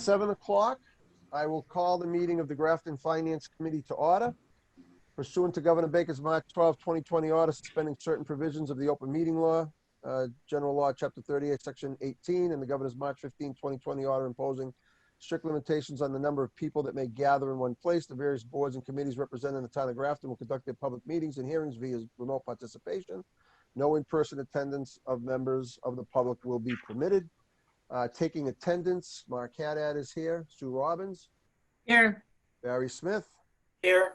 7 o'clock. I will call the meeting of the Grafton Finance Committee to order. Pursuant to Governor Baker's March 12, 2020 order suspending certain provisions of the open meeting law, General Law, Chapter 38, Section 18, and the Governor's March 15, 2020 order imposing strict limitations on the number of people that may gather in one place, the various boards and committees representing the town of Grafton will conduct their public meetings and hearings via remote participation. No in-person attendance of members of the public will be permitted. Taking attendance, Mark Haddad is here. Sue Robbins. Here. Barry Smith. Here.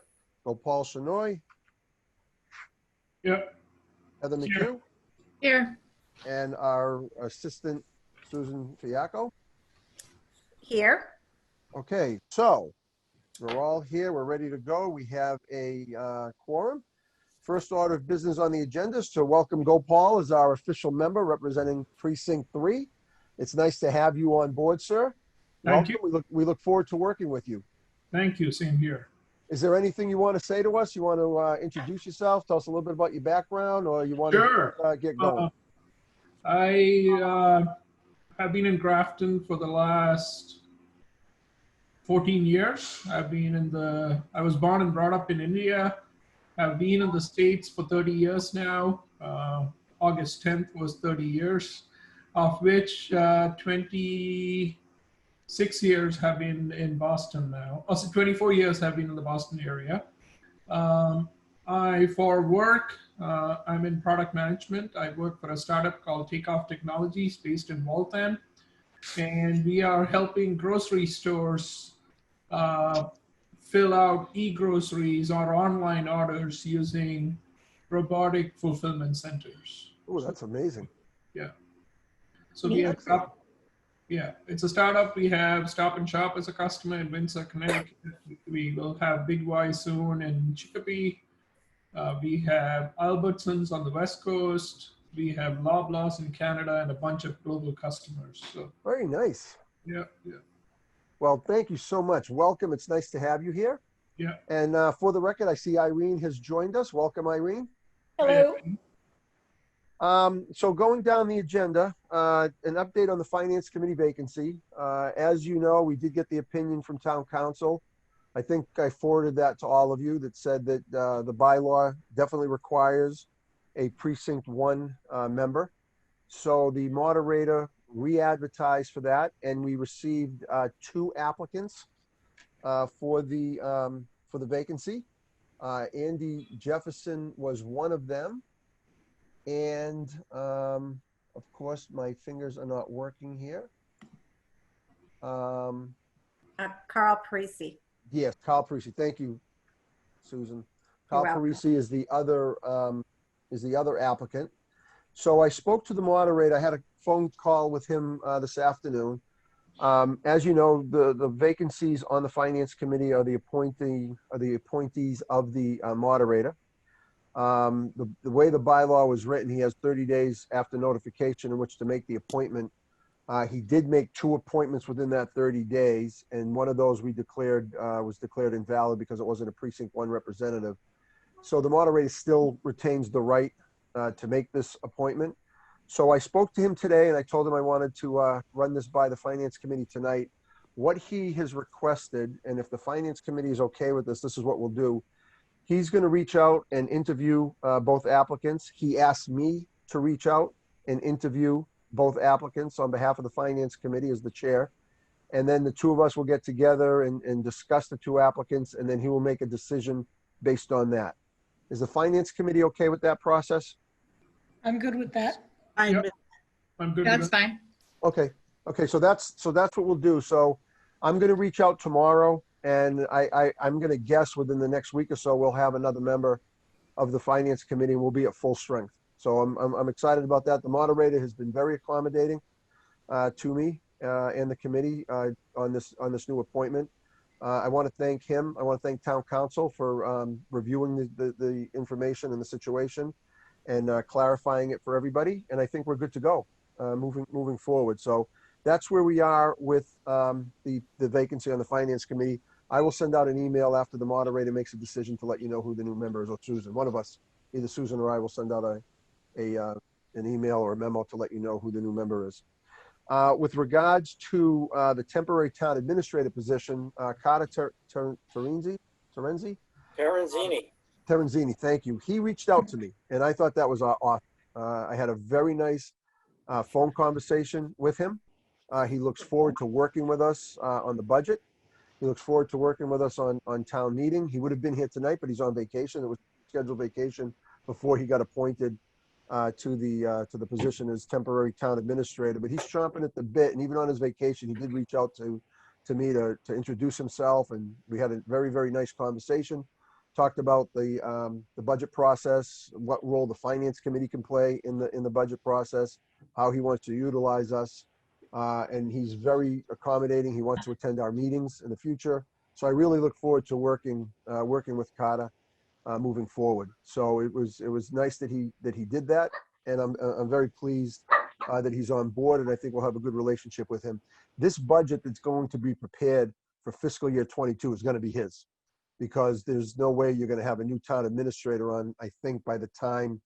Paul Shanoy. Yep. Heather Here. McHugh. Here. And our assistant, Susan Fiacco. Here. Okay, so we're all here. We're ready to go. We have a quorum. First order of business on the agenda is to welcome Gopal as our official member representing Precinct 3. It's nice to have you on board, sir. Thank Welcome. you. We look forward to working with you. Thank you. Same here. Is there anything you want to say to us? You want to introduce yourself, tell us a little bit about your background, or you want Sure. to get going? I have been in Grafton for the last 14 years. I was born and brought up in India. I've been in the States for 30 years now. August 10th was 30 years, of which 26 years have been in Boston now. Also 24 years have been in the Boston area. For work, I'm in product management. I work for a startup called Takeoff Technologies based in Waltham. And we are helping grocery stores fill out e-groceries or online orders using robotic fulfillment centers. Oh, that's amazing. Yeah. So we have it's a startup. We have Stop and Shop as a customer in Windsor, Connecticut. We will have Big Y soon in Chicopee. We have Albertsons on the West Coast. We have Loblaws in Canada and a bunch of global customers. So Very nice. yeah. Well, thank you so much. Welcome. It's nice to have you here. Yeah. And for the record, I see Irene has joined us. Welcome, Irene. Hello. So going down the agenda, an update on the Finance Committee vacancy. As you know, we did get the opinion from Town Council. I think I forwarded that to all of you that said that the bylaw definitely requires a Precinct 1 member. So the moderator re-advertised for that, and we received 2 applicants for the vacancy. Andy Jefferson was one of them. And of course, my fingers are not working here. Carl Parisi. Yes, Carl Parisi. Thank you, Susan. Carl Parisi is the other applicant. So I spoke to the moderator. I had a phone call with him this afternoon. As you know, the vacancies on the Finance Committee are the appointees of the moderator. The way the bylaw was written, he has 30 days after notification in which to make the appointment. He did make 2 appointments within that 30 days, and one of those was declared invalid because it wasn't a Precinct 1 representative. So the moderator still retains the right to make this appointment. So I spoke to him today, and I told him I wanted to run this by the Finance Committee tonight. What he has requested, and if the Finance Committee is okay with this, this is what we'll do. He's going to reach out and interview both applicants. He asked me to reach out and interview both applicants on behalf of the Finance Committee as the chair. And then the 2 of us will get together and discuss the 2 applicants, and then he will make a decision based on that. Is the Finance Committee okay with that process? I'm good with that. I'm good. That's fine. Okay. So that's what we'll do. So I'm going to reach out tomorrow. And I'm going to guess within the next week or so, we'll have another member of the Finance Committee and we'll be at full strength. So I'm excited about that. The moderator has been very accommodating to me and the committee on this new appointment. I want to thank him. I want to thank Town Council for reviewing the information and the situation and clarifying it for everybody. And I think we're good to go moving forward. So that's where we are with the vacancy on the Finance Committee. I will send out an email after the moderator makes a decision to let you know who the new member is, or Susan. One of us, either Susan or I, will send out an email or a memo to let you know who the new member is. With regards to the temporary town administrator position, Carter Terenzi? Terenzini, thank you. He reached out to me, and I thought that was awesome. I had a very nice phone conversation with him. He looks forward to working with us on the budget. He looks forward to working with us on town meeting. He would have been here tonight, but he's on vacation. It was scheduled vacation before he got appointed to the position as temporary town administrator. But he's chomping at the bit, and even on his vacation, he did reach out to me to introduce himself, and we had a very, very nice conversation. Talked about the budget process, what role the finance committee can play in the budget process, how he wants to utilize us. And he's very accommodating. He wants to attend our meetings in the future. So I really look forward to working with Carter moving forward. So it was nice that he did that, and I'm very pleased that he's on board, and I think we'll have a good relationship with him. This budget that's going to be prepared for fiscal year 22 is going to be his, because there's no way you're going to have a new town administrator on, I think, by the time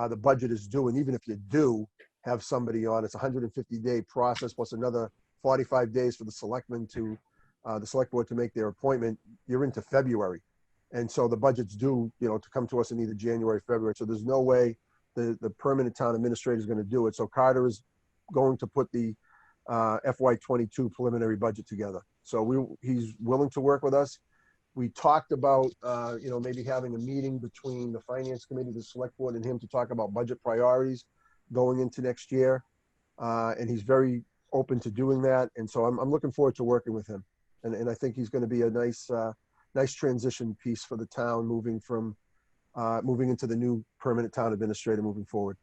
the budget is due. And even if you do have somebody on, it's a 150-day process plus another 45 days for the selectmen to the select board to make their appointment. You're into February, and so the budget's due, to come to us in either January, February. So there's no way the permanent town administrator is going to do it. So Carter is going to put the FY22 preliminary budget together. So he's willing to work with us. We talked about, maybe having a meeting between the finance committee, the select board, and him to talk about budget priorities going into next year. And he's very open to doing that. And so I'm looking forward to working with him. And I think he's going to be a nice transition piece for the town moving into the new permanent town administrator moving forward.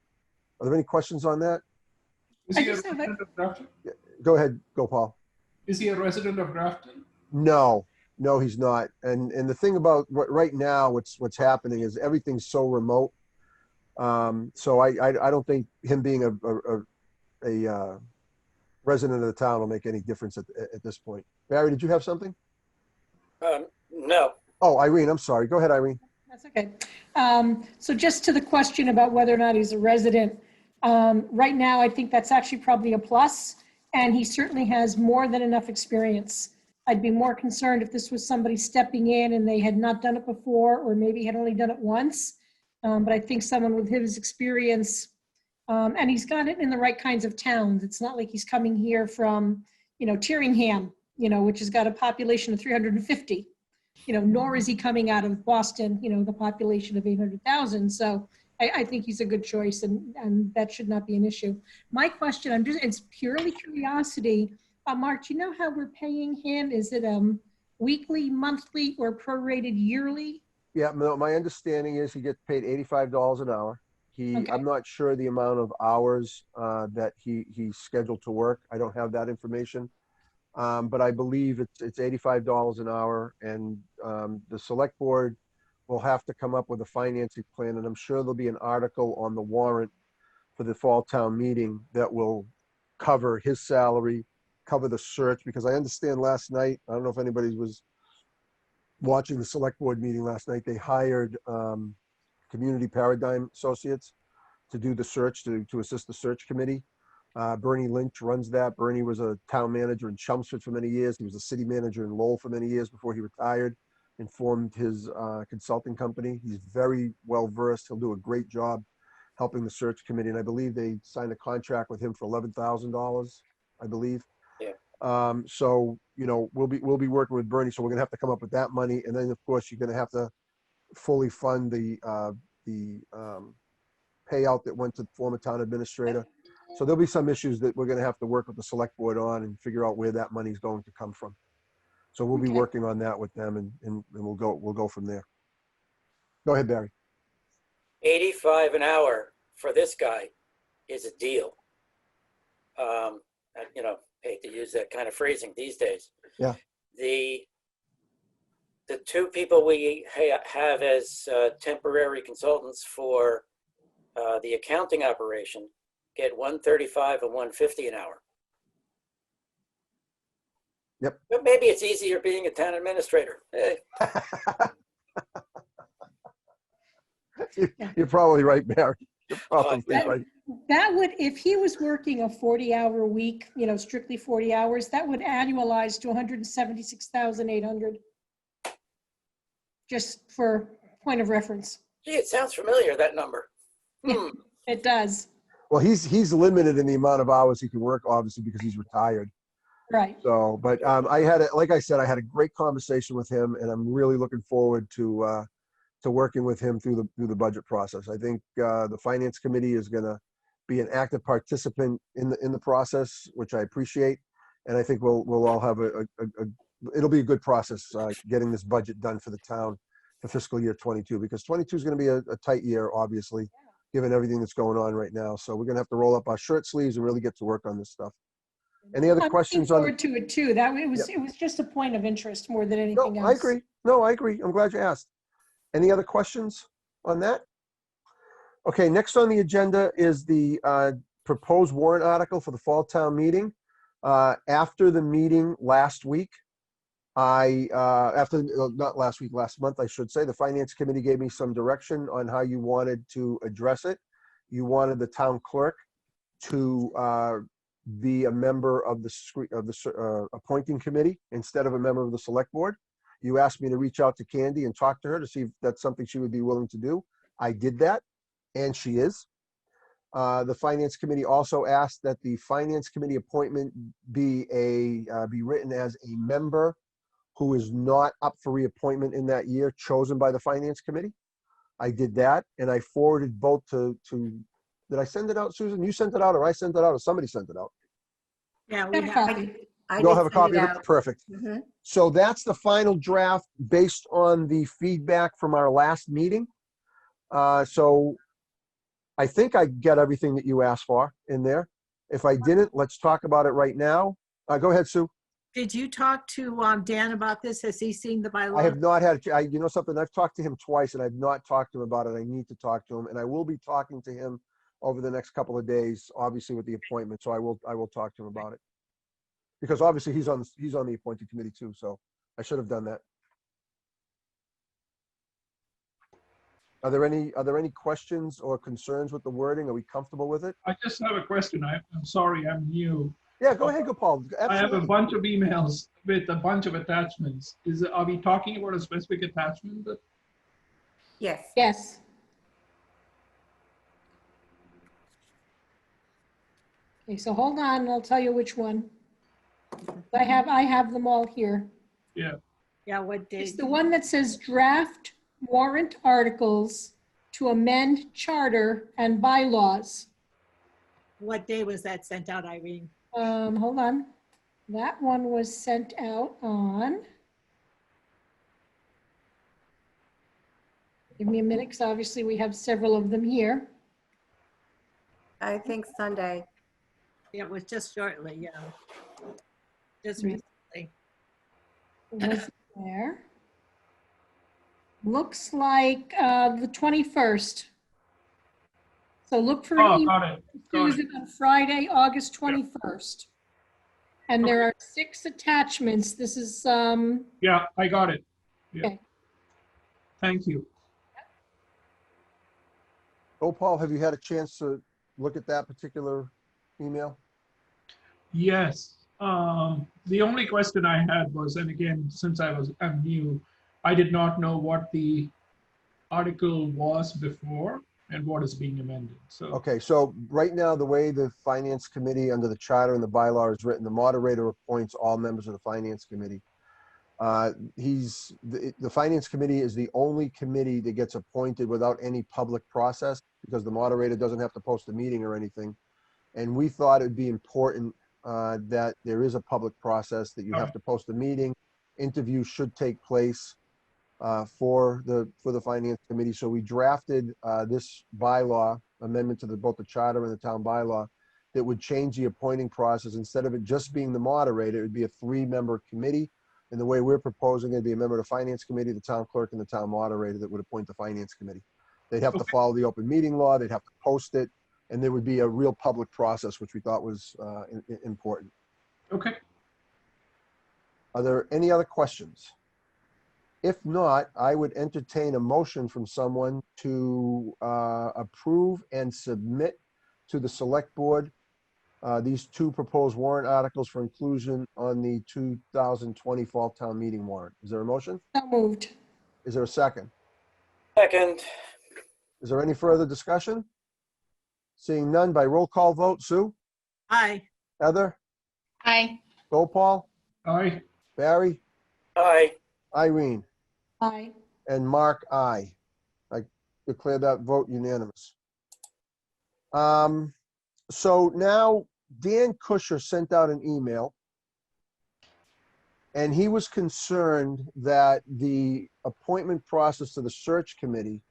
Are there any questions on that? Is he a resident of Grafton? Yeah, go ahead. Go, Paul. Is he a resident of Grafton? No, he's not. And the thing about right now, what's happening is everything's so remote. So I don't think him being a resident of the town will make any difference at this point. Barry, did you have something? No. Oh, Irene, I'm sorry. Go ahead, Irene. That's okay. So just to the question about whether or not he's a resident, right now, I think that's actually probably a plus, and he certainly has more than enough experience. I'd be more concerned if this was somebody stepping in and they had not done it before, or maybe had only done it once. But I think someone with his experience, and he's got it in the right kinds of towns. It's not like he's coming here from, Tyringham, which has got a population of 350, nor is he coming out of Boston, the population of 800,000. So I think he's a good choice, and that should not be an issue. My question, it's purely curiosity. Mark, do you know how we're paying him? Is it weekly, monthly, or prorated yearly? Yeah, no, my understanding is he gets paid $85 an hour. Okay. I'm not sure the amount of hours that he's scheduled to work. I don't have that information. But I believe it's $85 an hour, and the select board will have to come up with a financing plan, and I'm sure there'll be an article on the warrant for the fall town meeting that will cover his salary, cover the search, because I understand last night, I don't know if anybody was watching the select board meeting last night, they hired Community Paradigm Associates to do the search, to assist the search committee. Bernie Lynch runs that. Bernie was a town manager in Chelmsford for many years. He was a city manager in Lowell for many years before he retired and formed his consulting company. He's very well versed. He'll do a great job helping the search committee. And I believe they signed a contract with him for $11,000, I believe. Yeah. So, we'll be working with Bernie. So we're gonna have to come up with that money. And then of course you're gonna have to fully fund the payout that went to the former town administrator. So there'll be some issues that we're going to have to work with the select board on and figure out where that money is going to come from. So we'll be working on that with them, and we'll go from there. Go ahead, Barry. 85 an hour for this guy is a deal. Hate to use that kind of phrasing these days. Yeah. The two people we have as temporary consultants for the accounting operation get $135 and $150 an hour. Yep. But maybe it's easier being a town administrator. You're probably right, Barry. You're probably right. That would, if he was working a 40-hour week, strictly 40 hours, that would annualize to 176,800. Just for point of reference. Gee, it sounds familiar, that number. Hmm. It does. Well, he's limited in the amount of hours he can work, obviously, because he's retired. Right. So, but like I said, I had a great conversation with him, and I'm really looking forward to working with him through the budget process. I think the finance committee is going to be an active participant in the process, which I appreciate, and I think we'll all have it'll be a good process getting this budget done for the town for fiscal year 22, because 22 is going to be a tight year, obviously, given everything that's going on right now. So we're going to have to roll up our shirt sleeves and really get to work on this stuff. Any other questions I'm on? looking forward to it too. That it was just a point of interest more than anything else. I agree. No, I agree. I'm glad you asked. Any other questions on that? Okay, next on the agenda is the proposed warrant article for the fall town meeting. After the meeting last week, not last week, last month, I should say, the finance committee gave me some direction on how you wanted to address it. You wanted the town clerk to be a member of the appointing committee instead of a member of the select board. You asked me to reach out to Candy and talk to her to see if that's something she would be willing to do. I did that, and she is. The finance committee also asked that the finance committee appointment be written as a member who is not up for reappointment in that year, chosen by the finance committee. I did that, and I forwarded both to did I send it out, Susan? You sent it out, or I sent it out, or somebody sent it out? Yeah, Have a copy. You all have a copy of it? out. Perfect. Mhm. So that's the final draft based on the feedback from our last meeting. So I think I got everything that you asked for in there. If I didn't, let's talk about it right now. Go ahead, Sue. Did you talk to Dan about this? Has he seen the bylaw? I have not had, you know something, I've talked to him twice and I've not talked to him about it. I need to talk to him, and I will be talking to him over the next couple of days, obviously with the appointment. So I will talk to him about it. Because obviously he's on the appointed committee too, so I should have done that. Are there any questions or concerns with the wording? Are we comfortable with it? I just have a question. I'm sorry, I'm new. Yeah, go ahead, go Paul. I have a Absolutely. bunch of emails with a bunch of attachments. Are we talking about a specific attachment? Yes. Yes. Okay, so hold on, I'll tell you which one. I have them all here. Yeah. Yeah, what It's date? the one that says draft warrant articles to amend charter and bylaws. What day was that sent out, Irene? Hold on. That one was sent out on. Give me a minute, because obviously we have several of them here. I think Sunday. Yeah, it was just shortly, yeah. Just Right. recently. It wasn't there. Looks like the 21st. So look for an Oh, email got it. Got it. Susan on Friday, August 21st. And there are 6 attachments. This is, Yeah, I got it. Yeah. Okay. Thank you. Oh, Paul, have you had a chance to look at that particular email? Yes. The only question I had was, and again, since I'm new, I did not know what the article was before and what is being amended. So, Okay, so right now, the way the finance committee under the charter and the bylaw is written, the moderator appoints all members of the finance committee. The finance committee is the only committee that gets appointed without any public process, because the moderator doesn't have to post a meeting or anything. And we thought it'd be important that there is a public process, that you have to post a meeting. Interviews should take place for the finance committee. So we drafted this bylaw amendment to both the charter and the town bylaw that would change the appointing process. Instead of it just being the moderator, it would be a 3-member committee. And the way we're proposing it, it'd be a member of the finance committee, the town clerk, and the town moderator that would appoint the finance committee. They'd have to follow the open meeting law. They'd have to post it. And there would be a real public process, which we thought was important. okay. Are there any other questions? If not, I would entertain a motion from someone to approve and submit to the select board. These two proposed warrant articles for inclusion on the 2020 fall town meeting warrant. Is there a motion? So moved. Is there a second? Second, Is there any further discussion? Seeing none, by roll call vote, Sue, Aye. Heather, Aye. Gopal, Aye. Barry, aye. Irene, Aye. and Mark, aye. I declare that vote unanimous. So now Dan Kusher sent out an email, and he was concerned that the appointment process to the search committee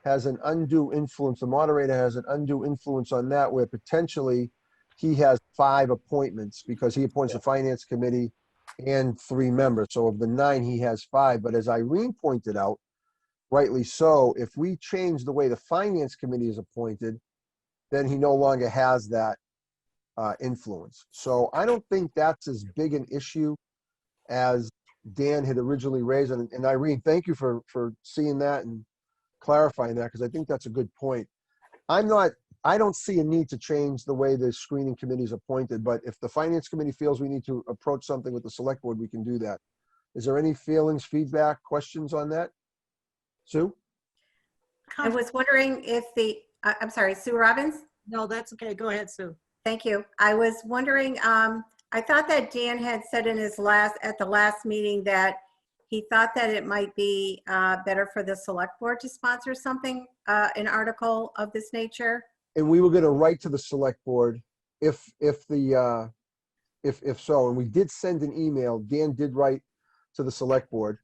has an undue influence, the moderator has an undue influence on that, where potentially he has 5 appointments because he appoints the finance committee and 3 members. So of the 9, he has 5. But as Irene pointed out, rightly so, if we change the way the finance committee is appointed, then he no longer has that influence. So I don't think that's as big an issue as Dan had originally raised. And Irene, thank you for seeing that and clarifying that, because I think that's a good point. I don't see a need to change the way the screening committee is appointed, but if the finance committee feels we need to approach something with the select board, we can do that. Is there any feelings, feedback, questions on that? Sue? I was wondering if I'm sorry, Sue Robbins? No, that's okay. Go ahead, Sue. Thank you. I was wondering, I thought that Dan had said at the last meeting that he thought that it might be better for the select board to sponsor something, an article of this nature. And we were going to write to the select board if so, and we did send an email. Dan did write to the select board,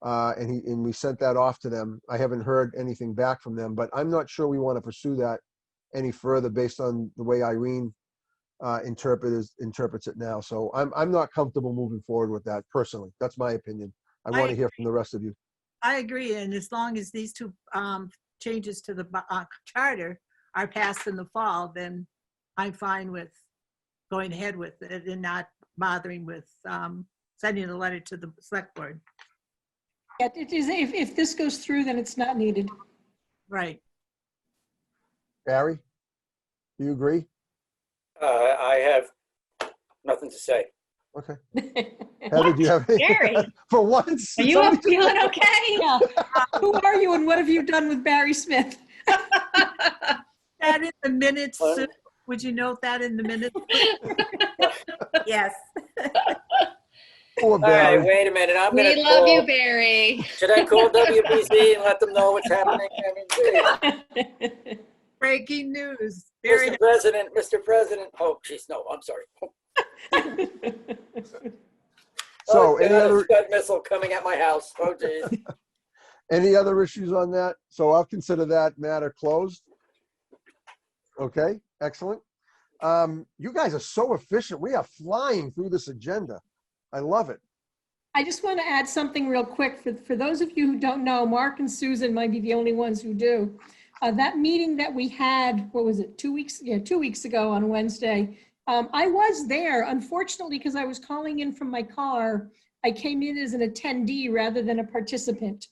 and we sent that off to them. I haven't heard anything back from them, but I'm not sure we want to pursue that any further based on the way Irene interprets it now. So I'm not comfortable moving forward with that personally. That's my opinion. I want to hear from the rest of you. I agree, and as long as these 2 changes to the charter are passed in the fall, then I'm fine with going ahead with it and not bothering with sending a letter to the select board. Yeah, it is, if this goes through, then it's not needed. Right. Barry, do you agree? I have nothing to say. Okay. Heather, do you have any? Barry, For once. are you up feeling okay? Yeah. Who are you and what have you done with Barry Smith? That in the minutes, Well- Sue? Would you note that in the minutes? Yes. Poor All right, Barry. wait a minute. I'm going We to love call. you, Barry. Should I call WBC and let them know what's happening? I mean, geez. Breaking news. Very Mr. President. Oh, geez, no, I'm sorry. So Oh, any God, a other Scud missile coming at my house. Oh, geez. any other issues on that? So I'll consider that matter closed. Okay, excellent. You guys are so efficient. We are flying through this agenda. I love it. I just want to add something real quick. For those of you who don't know, Mark and Susan might be the only ones who do. That meeting that we had, what was it, 2 weeks? Yeah, 2 weeks ago on Wednesday. I was there, unfortunately, because I was calling in from my car. I came in as an attendee rather than a participant.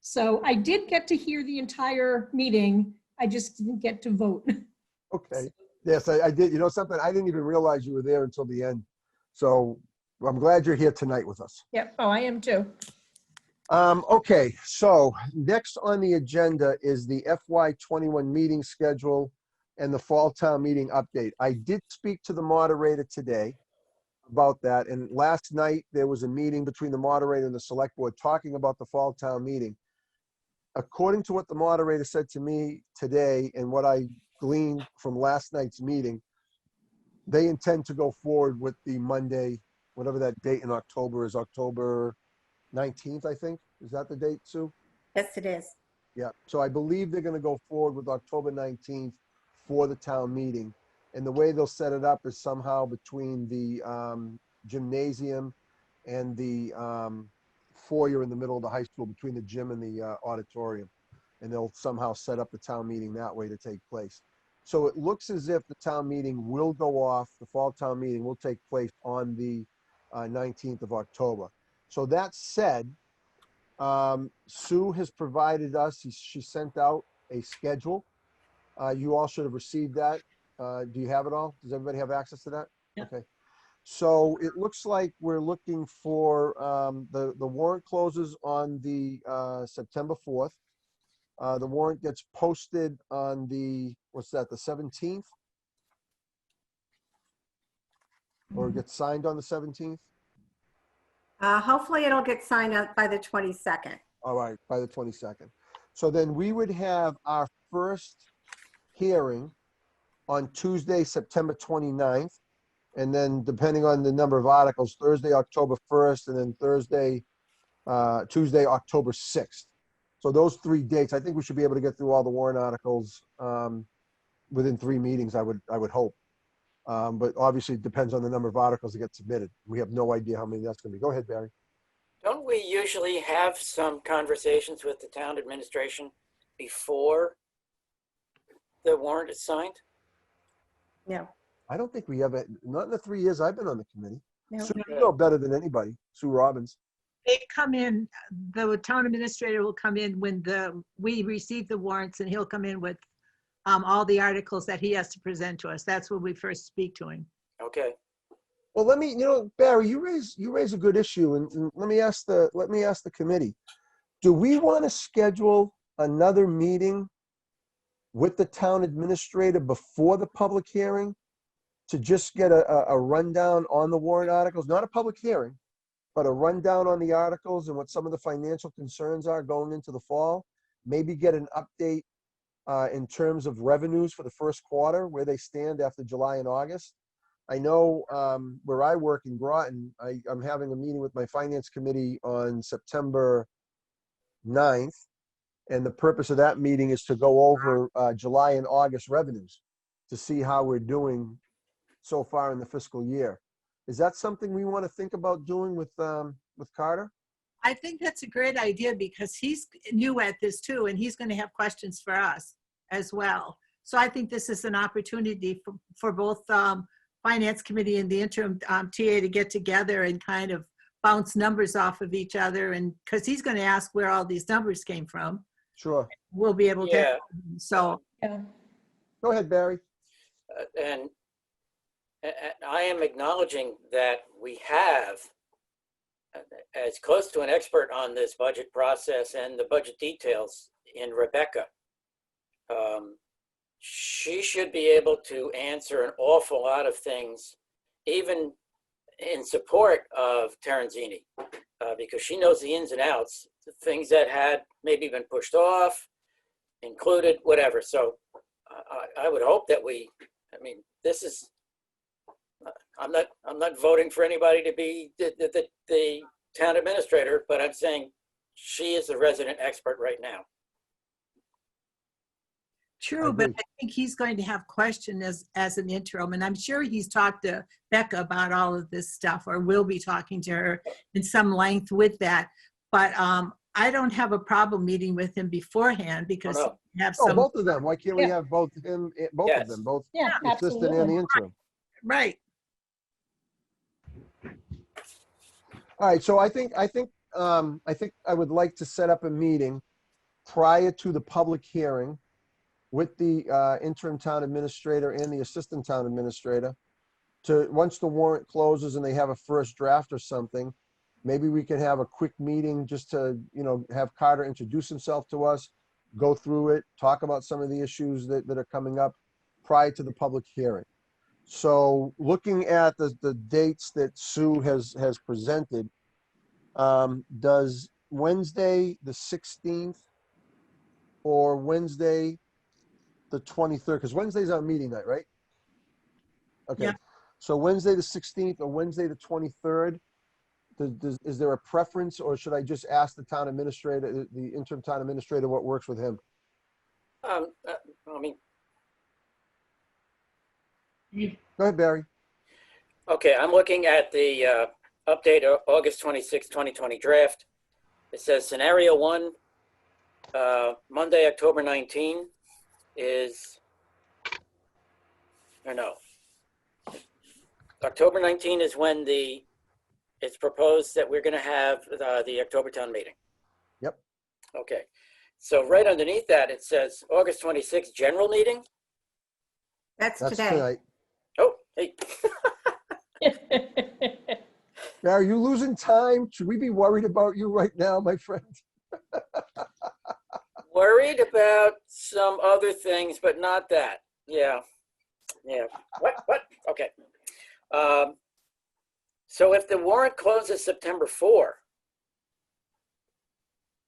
So I did get to hear the entire meeting. I just didn't get to vote. Okay. Yes, I did. You know something? I didn't even realize you were there until the end. So I'm glad you're here tonight with us. Yep. Oh, I am too. Okay, so next on the agenda is the FY21 meeting schedule and the fall town meeting update. I did speak to the moderator today about that, and last night there was a meeting between the moderator and the select board talking about the fall town meeting. According to what the moderator said to me today and what I gleaned from last night's meeting, they intend to go forward with the Monday, whatever that date in October is, October 19th, I think. Is that the date, Sue? Yes, it is. Yeah. So I believe they're going to go forward with October 19th for the town meeting. And the way they'll set it up is somehow between the gymnasium and the foyer in the middle of the high school, between the gym and the auditorium. And they'll somehow set up the town meeting that way to take place. So it looks as if the town meeting will go off, the fall town meeting will take place on the 19th of October. So that said, Sue has provided us, she sent out a schedule. You all should have received that. Do you have it all? Does everybody have access to that? Yeah. Okay. So it looks like we're looking for, the warrant closes on the September 4th. The warrant gets posted on the, what's that, the 17th? Or gets signed on the 17th? Hopefully it'll get signed up by the 22nd. All right, by the 22nd. So then we would have our first hearing on Tuesday, September 29th. And then depending on the number of articles, Thursday, October 1st, and then Tuesday, October 6th. So those 3 dates, I think we should be able to get through all the warrant articles within 3 meetings, I would hope. But obviously it depends on the number of articles that get submitted. We have no idea how many that's gonna be. Go ahead, Barry. Don't we usually have some conversations with the town administration before the warrant is signed? No, I don't think we ever, not in the 3 years I've been on the committee. no. Sue, you know better than anybody, Sue Robbins. They come in, the town administrator will come in when we receive the warrants, and he'll come in with all the articles that he has to present to us. That's when we first speak to him. Okay. Well, Barry, you raise a good issue, and let me ask the committee. Do we want to schedule another meeting with the town administrator before the public hearing to just get a rundown on the warrant articles? Not a public hearing, but a rundown on the articles and what some of the financial concerns are going into the fall. Maybe get an update in terms of revenues for the first quarter, where they stand after July and August. I know where I work in Groton, I'm having a meeting with my finance committee on September 9th. And the purpose of that meeting is to go over July and August revenues to see how we're doing so far in the fiscal year. Is that something we want to think about doing with Carter? I think that's a great idea because he's new at this too, and he's going to have questions for us as well. So I think this is an opportunity for both Finance Committee and the interim TA to get together and kind of bounce numbers off of each other, and because he's going to ask where all these numbers came from. Sure. We'll be able to. Yeah. So Yeah. Go ahead, Barry. And I am acknowledging that we have as close to an expert on this budget process and the budget details in Rebecca. She should be able to answer an awful lot of things, even in support of Terenzini, because she knows the ins and outs, the things that had maybe been pushed off, included, whatever. So I would hope that this is, I'm not voting for anybody to be the town administrator, but I'm saying she is the resident expert right now. true, but I think he's going to have questions as an interim, and I'm sure he's talked to Becca about all of this stuff, or will be talking to her in some length with that. But I don't have a problem meeting with him beforehand because we have some. Both of them. Why can't we have both of them, both Yeah, the assistant and the absolutely. interim? Right. All right, so I think I would like to set up a meeting prior to the public hearing with the interim town administrator and the assistant town administrator to, once the warrant closes and they have a first draft or something, maybe we can have a quick meeting just to, have Carter introduce himself to us, go through it, talk about some of the issues that are coming up prior to the public hearing. So looking at the dates that Sue has presented, does Wednesday the 16th or Wednesday the 23rd, because Wednesday's our meeting night, right? Okay. Yeah. So Wednesday the 16th or Wednesday the 23rd, is there a preference, or should I just ask the town administrator, the interim town administrator, what works with him? Go ahead, Barry. Okay, I'm looking at the update of August 26, 2020 draft. It says scenario 1, Monday, October 19 is, or no. October 19 is when it's proposed that we're going to have the October town meeting. Yep. Okay. So right underneath that, it says August 26th, general meeting. That's That's today. tonight. Oh, hey, Now, are you losing time? Should we be worried about you right now, my friend? worried about some other things, but not that. Yeah. What? Okay. So if the warrant closes September 4,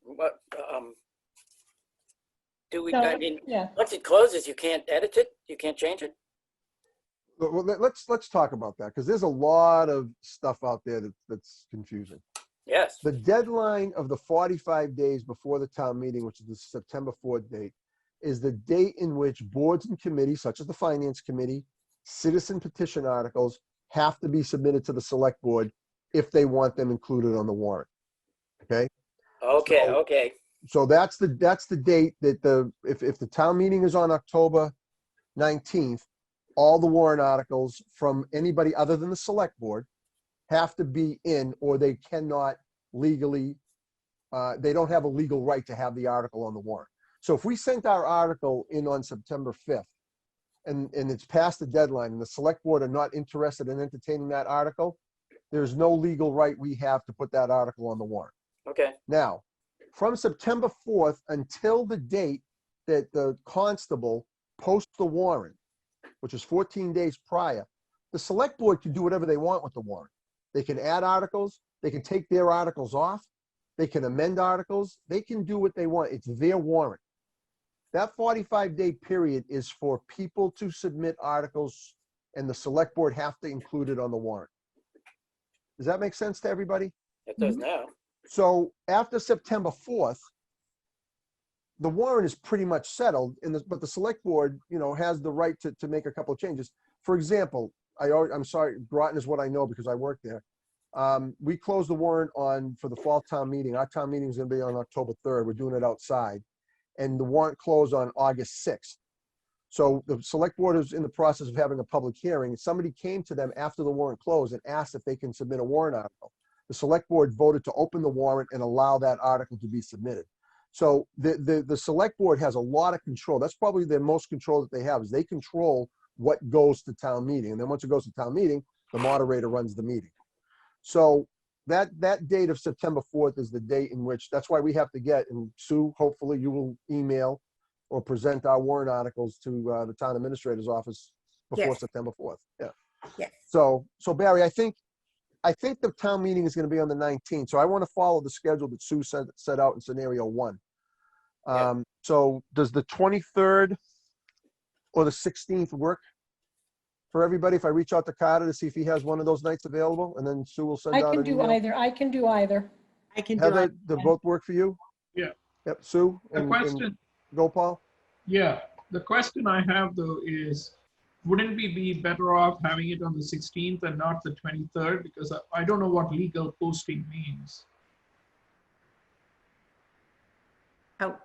what, do we, I mean, Yeah, once it closes, you can't edit it? You can't change it? Well, let's talk about that because there's a lot of stuff out there that's confusing. Yes. The deadline of the 45 days before the town meeting, which is the September 4th date, is the date in which boards and committees, such as the Finance Committee, citizen petition articles have to be submitted to the select board if they want them included on the warrant. Okay? Okay, So- okay. So that's the date that if the town meeting is on October 19th, all the warrant articles from anybody other than the select board have to be in, or they cannot legally, they don't have a legal right to have the article on the warrant. So if we sent our article in on September 5th and it's past the deadline and the select board are not interested in entertaining that article, there's no legal right we have to put that article on the warrant. Okay. Now, from September 4th until the date that the constable posts the warrant, which is 14 days prior, the select board can do whatever they want with the warrant. They can add articles, they can take their articles off, they can amend articles, they can do what they want. It's their warrant. That 45-day period is for people to submit articles, and the select board have to include it on the warrant. Does that make sense to everybody? It does now. So after September 4th, the warrant is pretty much settled, but the select board, has the right to make a couple of changes. For example, I'm sorry, Groton is what I know because I work there. We closed the warrant for the fall town meeting. Our town meeting is going to be on October 3rd. We're doing it outside. And the warrant closed on August 6th. So the select board is in the process of having a public hearing. Somebody came to them after the warrant closed and asked if they can submit a warrant article. The select board voted to open the warrant and allow that article to be submitted. So the select board has a lot of control. That's probably the most control that they have, is they control what goes to town meeting. And then once it goes to town meeting, the moderator runs the meeting. So that date of September 4th is the date in which, that's why we have to get, and Sue, hopefully you will email or present our warrant articles to the town administrator's office before Yes. September 4th. Yeah. Yes. So Barry, I think the town meeting is going to be on the 19th. So I want to follow the schedule that Sue set out in scenario 1. Yeah. So does the 23rd or the 16th work for everybody? If I reach out to Carter to see if he has one of those nights available, and then Sue will send I out can an do email. either. I can do either. I can do Heather, it. do both work for you? Yeah. Yep, Sue The and question, Gopal? yeah, the question I have though is, wouldn't we be better off having it on the 16th and not the 23rd? Because I don't know what legal posting means. Oh,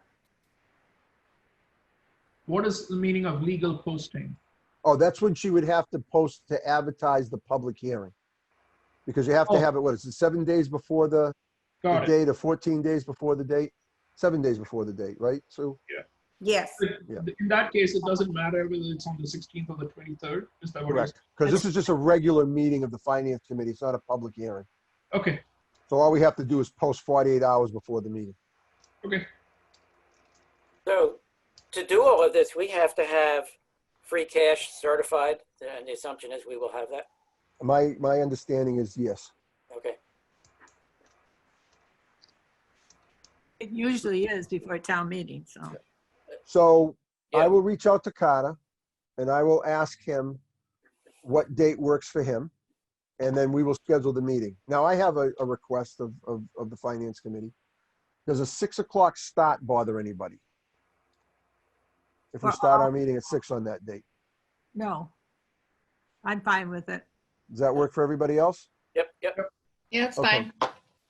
What is the meaning of legal posting? Oh, that's when she would have to post to advertise the public hearing. Because you have to Oh. have it, what is it, 7 days before the Got it. date or 14 days before the date? 7 days before the date, right, Sue? yes. Yeah. In that case, it doesn't matter whether it's on the 16th or the 23rd. Is that what it is? Correct. Because this is just a regular meeting of the finance committee. It's not a public hearing. Okay, So all we have to do is post 48 hours before the meeting. okay. So to do all of this, we have to have free cash certified, and the assumption is we will have that. My understanding is yes. Okay. It usually is before town meeting, so. So Yeah. I will reach out to Carter and I will ask him what date works for him. And then we will schedule the meeting. Now I have a request of the finance committee. Does a 6 o'clock start bother anybody? If we start our meeting at 6 on that date, No, I'm fine with it. does that work for everybody else? Yep. Yeah, it's Okay. fine.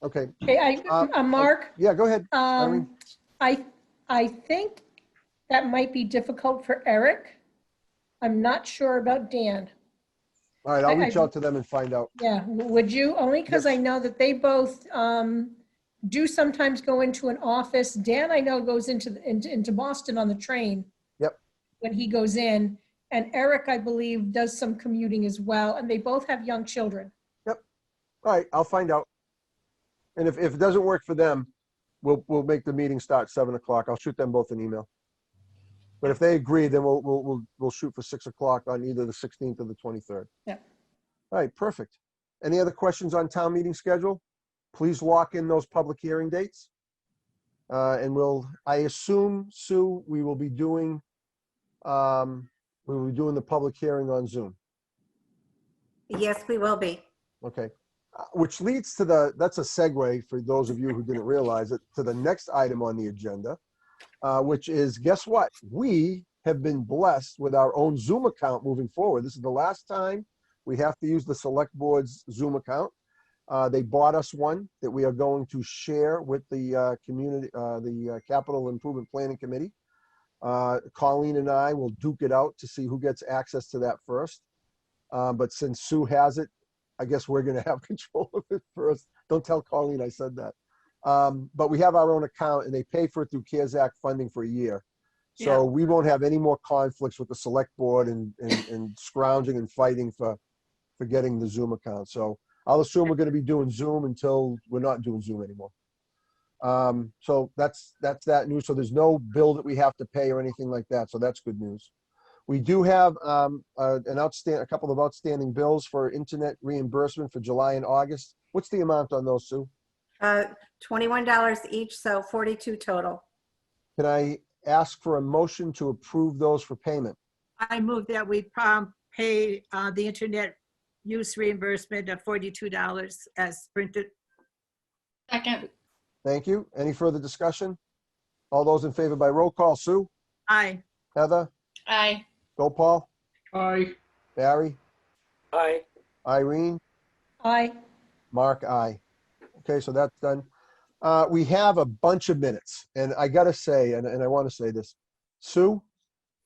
Okay, Okay, Mark, yeah, go ahead. Irene? I think that might be difficult for Eric. I'm not sure about Dan. All right, I'll I- reach out to them and find out. Yeah, would you? Only because I Yes. know that they both do sometimes go into an office. Dan, I know, goes into Boston on the train. Yep. When he goes in, And Eric, I believe, does some commuting as well, and they both have young children. All right, I'll find out. And if it doesn't work for them, we'll make the meeting start 7 o'clock. I'll shoot them both an email. But if they agree, then we'll shoot for 6 o'clock on either the 16th or the 23rd. Yeah. All right, perfect. Any other questions on town meeting schedule? Please lock in those public hearing dates. And I assume, Sue, we will be doing the public hearing on Zoom. Yes, we will be. Okay. Which leads to that's a segue for those of you who didn't realize it, to the next item on the agenda, which is, guess what? We have been blessed with our own Zoom account moving forward. This is the last time we have to use the select board's Zoom account. They bought us one that we are going to share with the community, the Capital Improvement Planning Committee. Colleen and I will duke it out to see who gets access to that first. But since Sue has it, I guess we're going to have control of it first. Don't tell Colleen I said that. But we have our own account, and they pay for it through CARES Act funding for a year. So we won't have any more conflicts with the select board and scrounging and fighting for getting the Zoom account. So I'll assume we're going to be doing Zoom until we're not doing Zoom anymore. So that's that news. So there's no bill that we have to pay or anything like that. So that's good news. We do have a couple of outstanding bills for internet reimbursement for July and August. What's the amount on those, Sue? $21 each, so 42 total. Can I ask for a motion to approve those for payment? I move that we pay the internet use reimbursement of $42 as printed. Second. Thank you. Any further discussion? All those in favor by roll call. Sue? Aye. Heather? Aye. Gopal? Aye. Barry? Aye. Irene? Aye. Mark? Aye. Okay, so that's done. We have a bunch of minutes, and I got to say, and I want to say this, Sue,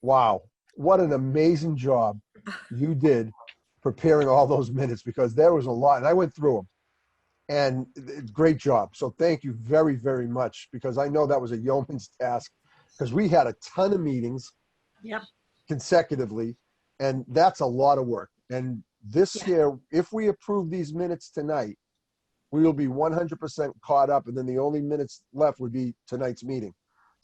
wow, what an amazing job you did preparing all those minutes, because there was a lot, and I went through them, and great job. So thank you very, very much, because I know that was a yeoman's task, because we had a ton of meetings consecutively, and that's a lot of work. And this year, if we approve these minutes tonight, we will be 100% caught up, and then the only minutes left would be tonight's meeting.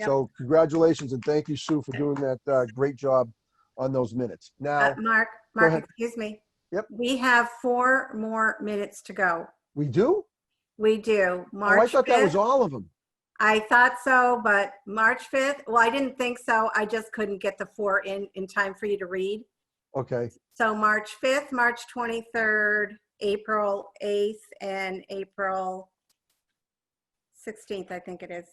So congratulations, and thank you, Sue, for doing that great job on those minutes. Now, Mark, ahead. excuse me. Yep. We have 4 more minutes to go. We do? We do. March I thought 5th. that was all of them. I thought so, but March 5th, well, I didn't think so. I just couldn't get the 4 in time for you to read. Okay. So March 5th, March 23rd, April 8th, and April 16th, I think it is.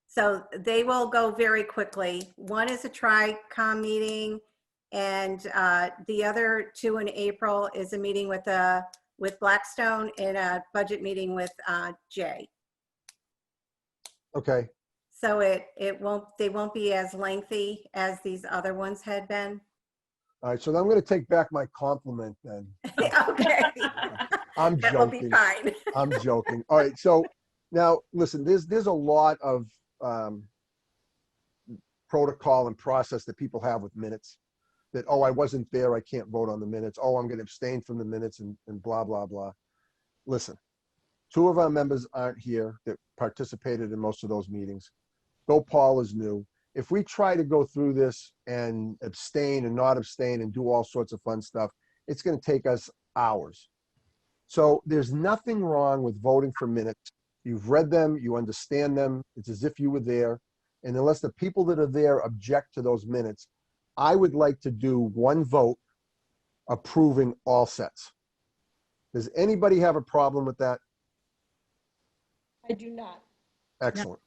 So they will go very quickly. One is a TRICOM meeting, and the other 2 in April is a meeting with Blackstone and a budget meeting with Jay. Okay. So they won't be as lengthy as these other ones had been. All right, so I'm going to take back my compliment then. Okay. I'm That will be joking. fine. I'm joking. All right, so now listen, there's a lot of protocol and process that people have with minutes. That, oh, I wasn't there, I can't vote on the minutes. Oh, I'm going to abstain from the minutes and blah, blah, blah. Listen, 2 of our members aren't here that participated in most of those meetings. Paul is new. If we try to go through this and abstain and not abstain and do all sorts of fun stuff, it's going to take us hours. So there's nothing wrong with voting for minutes. You've read them, you understand them. It's as if you were there. And unless the people that are there object to those minutes, I would like to do one vote approving all sets. Does anybody have a problem with that? I do not. Excellent.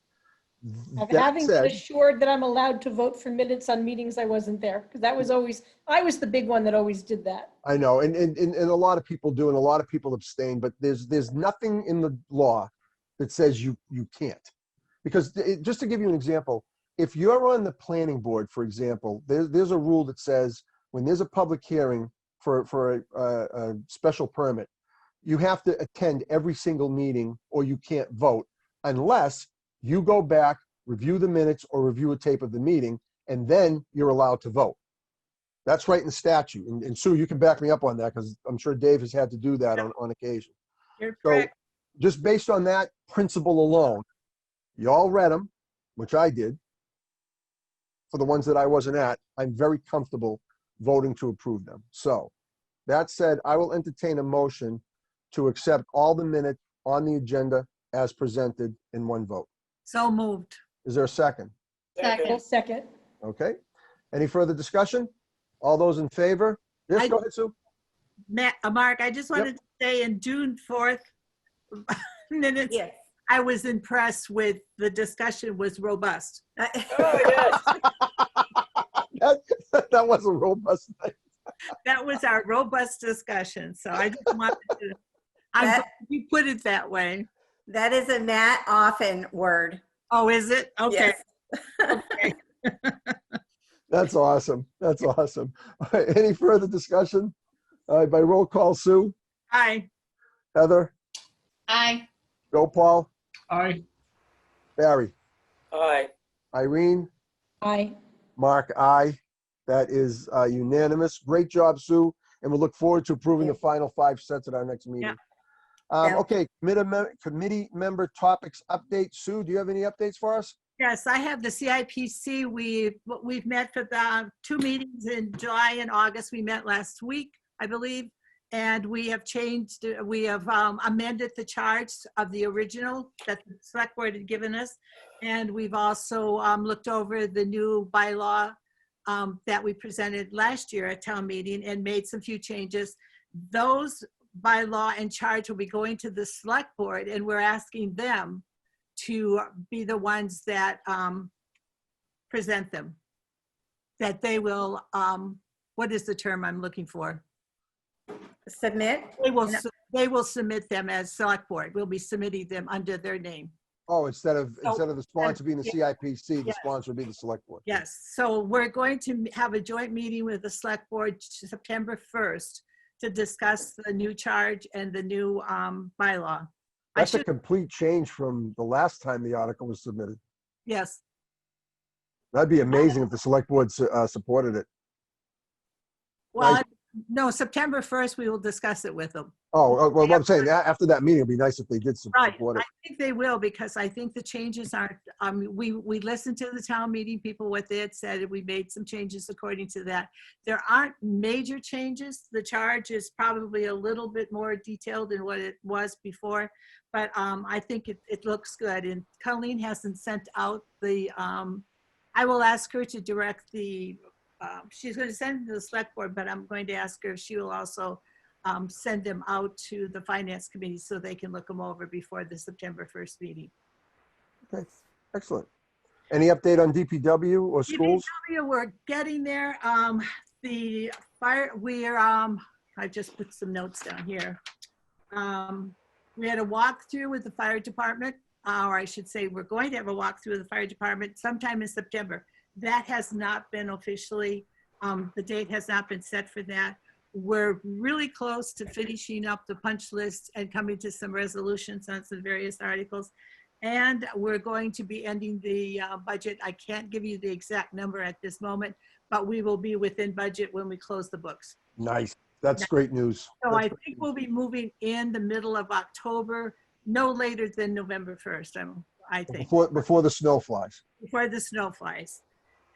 Having been assured that I'm allowed to vote for minutes on meetings I wasn't there, because that was always, I was the big one that always did that. I know, and a lot of people do, and a lot of people abstain, but there's nothing in the law that says you can't. Because just to give you an example, if you're on the planning board, for example, there's a rule that says when there's a public hearing for a special permit, you have to attend every single meeting or you can't vote unless you go back, review the minutes or review a tape of the meeting, and then you're allowed to vote. That's right in the statute. And Sue, you can back me up on that because I'm sure Dave has had to do that on occasion. You're So correct. just based on that principle alone, you all read them, which I did. For the ones that I wasn't at, I'm very comfortable voting to approve them. So that said, I will entertain a motion to accept all the minutes on the agenda as presented in one vote. So moved. Is there a second? Second. Second. Okay. Any further discussion? All those in favor? Yes, I- go ahead, Sue. Mark, I just wanted to say in June 4th minutes, Yes. I was impressed with the discussion was robust. Oh, yes. That was a robust night. That was our robust discussion. So I just wanted to, I'm That- glad you put it that way. That is a Matt Offen word. Oh, is it? Okay. Yes. Okay. That's awesome. That's awesome. All right, any further discussion? All right, by roll call, Sue, Aye. Heather, Aye. Paul, Aye. Barry, Aye. Irene, Aye. Mark, I. That is unanimous. Great job, Sue. And we'll look forward to approving the final 5 sets at our next meeting. Yeah. Okay, committee member topics update. Sue, do you have any updates for us? Yes, I have the CIPC. We've met for the 2 meetings in July and August. We met last week, I believe. And we have amended the charts of the original that the select board had given us. And we've also looked over the new bylaw that we presented last year at town meeting and made some few changes. Those bylaw and charge will be going to the select board, and we're asking them to be the ones that present them. That they will, what is the term I'm looking for? Submit. They will submit them as select board. We'll be submitting them under their name. Oh, instead of So- the sponsor being the CIPC, the Yes. sponsor would be the select board. Yes, so we're going to have a joint meeting with the select board September 1st to discuss the new charge and the new bylaw. That's a complete change from the last time the article was submitted. Yes, That'd be amazing if the select board supported it. well, Right. no, September 1st, we will discuss it with them. Oh, well, what I'm saying, after that meeting, it'd be nice if they did Right, support I it. think they will, because I think the changes aren't, we listened to the town meeting people, what they had said, and we made some changes according to that. There aren't major changes. The charge is probably a little bit more detailed than what it was before, but I think it looks good. And Colleen hasn't sent out the, I will ask her to direct the, she's going to send them to the select board, but I'm going to ask her if she will also send them out to the finance committee so they can look them over before the September 1st meeting. Okay, excellent. Any update on DPW or schools? We're getting there. The fire, I just put some notes down here. We had a walkthrough with the fire department, or I should say, we're going to have a walkthrough with the fire department sometime in September. That has not been officially, the date has not been set for that. We're really close to finishing up the punch list and coming to some resolutions on some various articles. And we're going to be ending the budget. I can't give you the exact number at this moment, but we will be within budget when we close the books. Nice. That's great news. So That's I great think news. we'll be moving in the middle of October, no later than November 1st, I think, Before the snow flies. before the snow flies.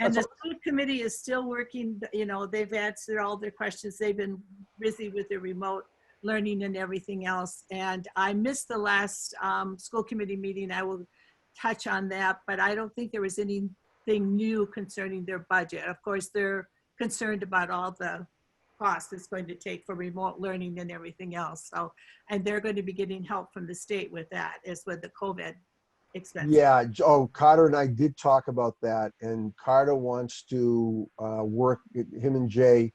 And the That's school committee is still working, they've answered all their questions. They've been busy with their remote learning and everything else. And I missed the last school committee meeting. I will touch on that, but I don't think there was anything new concerning their budget. Of course, they're concerned about all the cost it's going to take for remote learning and everything else. So, and they're going to be getting help from the state with that, as with the COVID expenses. Yeah. Carter and I did talk about that, and Carter wants to work. Him and Jay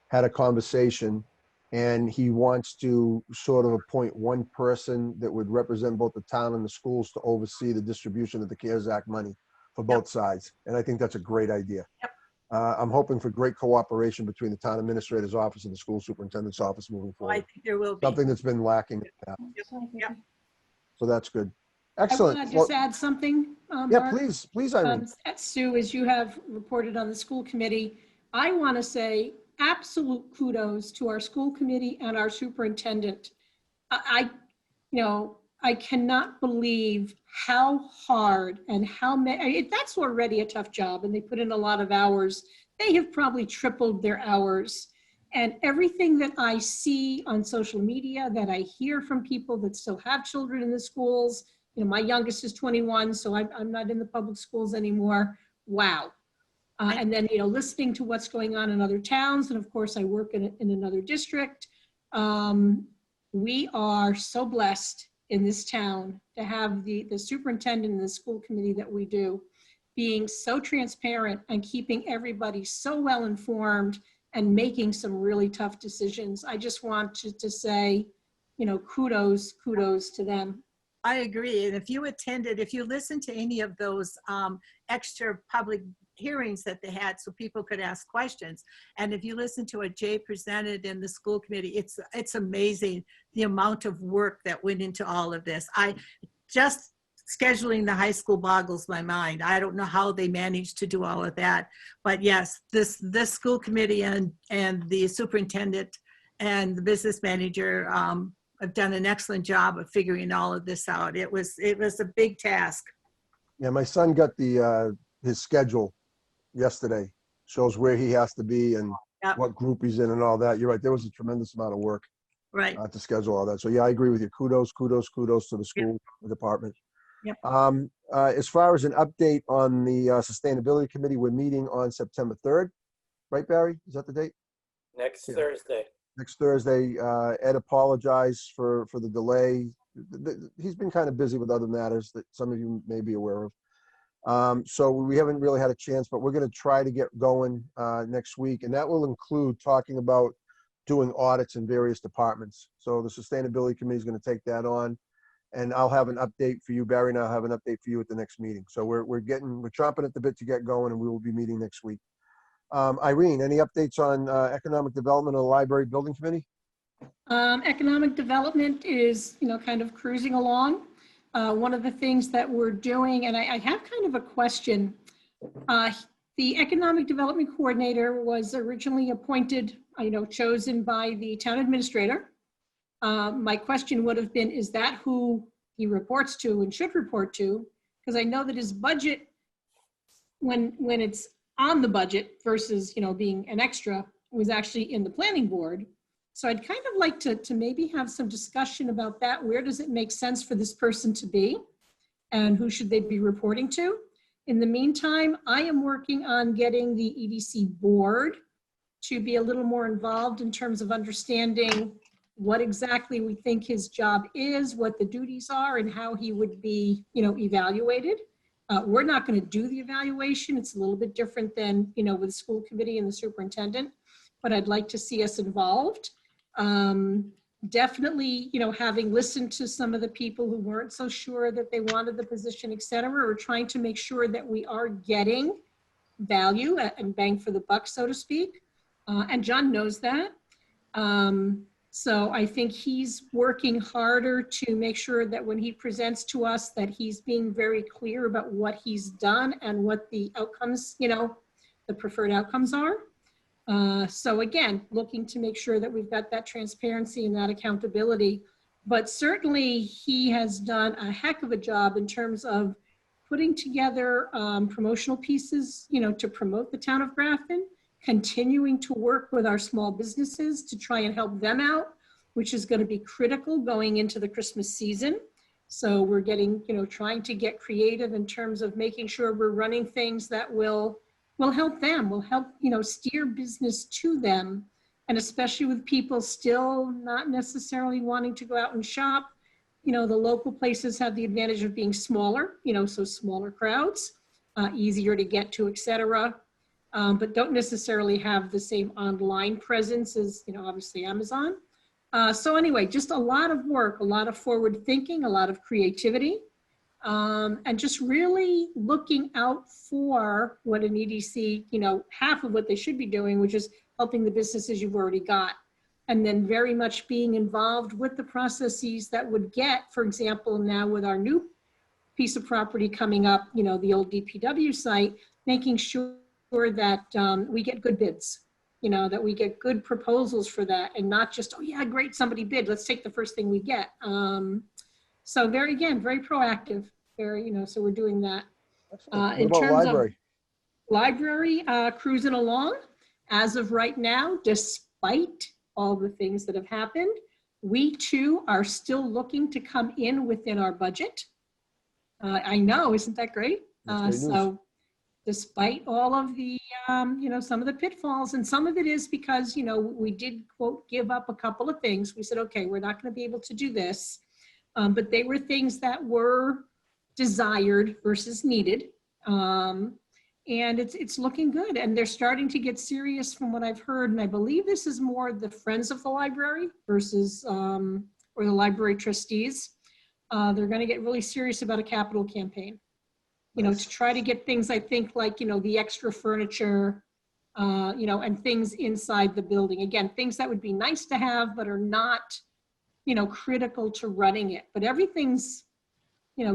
had a conversation, and he wants to sort of appoint one person that would represent both the town and the schools to oversee the distribution of the CARES Act money for both sides. And I think that's a great idea. Yep. I'm hoping for great cooperation between the town administrator's office and the school superintendent's office moving Well, I forward. think there will be. Something that's been lacking in that. Yep. So that's good. I Excellent. want to just add something. Yeah, Mark. please, Irene. Sue, as you have reported on the school committee, I want to say absolute kudos to our school committee and our superintendent. I cannot believe how hard and how many, that's already a tough job and they put in a lot of hours. They have probably tripled their hours. And everything that I see on social media, that I hear from people that still have children in the schools, my youngest is 21, so I'm not in the public schools anymore. Wow. And then, listening to what's going on in other towns. And of course, I work in another district. We are so blessed in this town to have the superintendent and the school committee that we do, being so transparent and keeping everybody so well informed and making some really tough decisions. I just want to say, kudos to them. I agree. And if you listened to any of those extra public hearings that they had so people could ask questions, and if you listen to what Jay presented in the school committee, it's amazing the amount of work that went into all of this. Just scheduling the high school boggles my mind. I don't know how they managed to do all of that. But yes, this school committee and the superintendent and the business manager have done an excellent job of figuring all of this out. It was a big task. Yeah, my son got his schedule yesterday. Shows where he has to be and Yep. what group he's in and all that. You're right. There was a tremendous amount of work Right. to schedule all that. So yeah, I agree with you. Kudos to the school department. Yep. As far as an update on the sustainability committee, we're meeting on September 3rd, right, Barry? Is that the date? Next Yeah. Thursday. Next Thursday. Ed apologized for the delay. He's been kind of busy with other matters that some of you may be aware of. So we haven't really had a chance, but we're going to try to get going next week. And that will include talking about doing audits in various departments. So the sustainability committee is going to take that on. And I'll have an update for you, Barry, and I'll have an update for you at the next meeting. So we're chomping at the bit to get going, and we will be meeting next week. Irene, any updates on economic development of the library building committee? Economic development is, kind of cruising along. One of the things that we're doing, and I have kind of a question. The economic development coordinator was originally appointed, chosen by the town administrator. My question would have been, is that who he reports to and should report to? Because I know that his budget, when it's on the budget versus, being an extra, was actually in the planning board. So I'd kind of like to maybe have some discussion about that. Where does it make sense for this person to be? And who should they be reporting to? In the meantime, I am working on getting the EDC board to be a little more involved in terms of understanding what exactly we think his job is, what the duties are, and how he would be, evaluated. We're not going to do the evaluation. It's a little bit different than, with the school committee and the superintendent, but I'd like to see us involved. Definitely, having listened to some of the people who weren't so sure that they wanted the position, et cetera, we're trying to make sure that we are getting value and bang for the buck, so to speak. And John knows that. So I think he's working harder to make sure that when he presents to us that he's being very clear about what he's done and what the outcomes, the preferred outcomes are. So again, looking to make sure that we've got that transparency and that accountability. But certainly he has done a heck of a job in terms of putting together promotional pieces, to promote the town of Grafton, continuing to work with our small businesses to try and help them out, which is going to be critical going into the Christmas season. So we're getting, trying to get creative in terms of making sure we're running things that will help them, will help, steer business to them. And especially with people still not necessarily wanting to go out and shop, the local places have the advantage of being smaller, so smaller crowds, easier to get to, et cetera. But don't necessarily have the same online presence as, obviously Amazon. So anyway, just a lot of work, a lot of forward thinking, a lot of creativity, and just really looking out for what an EDC, half of what they should be doing, which is helping the businesses you've already got. And then very much being involved with the processes that would get, for example, now with our new piece of property coming up, the old DPW site, making sure that we get good bids. that we get good proposals for that and not just, oh yeah, great, somebody bid, let's take the first thing we get. So very proactive, so we're doing that. Excellent. What In about terms of library? library, cruising along. As of right now, despite all the things that have happened, we too are still looking to come in within our budget. I know, isn't that great? That's great news. So despite all of the, some of the pitfalls, and some of it is because, we did, quote, give up a couple of things. We said, okay, we're not going to be able to do this. But they were things that were desired versus needed. And it's looking good. And they're starting to get serious from what I've heard. And I believe this is more the Friends of the Library versus, or the library trustees. They're going to get really serious about a capital campaign. Nice. To try to get things, I think, like, the extra furniture, and things inside the building. Again, things that would be nice to have, but are not, critical to running it. But everything's,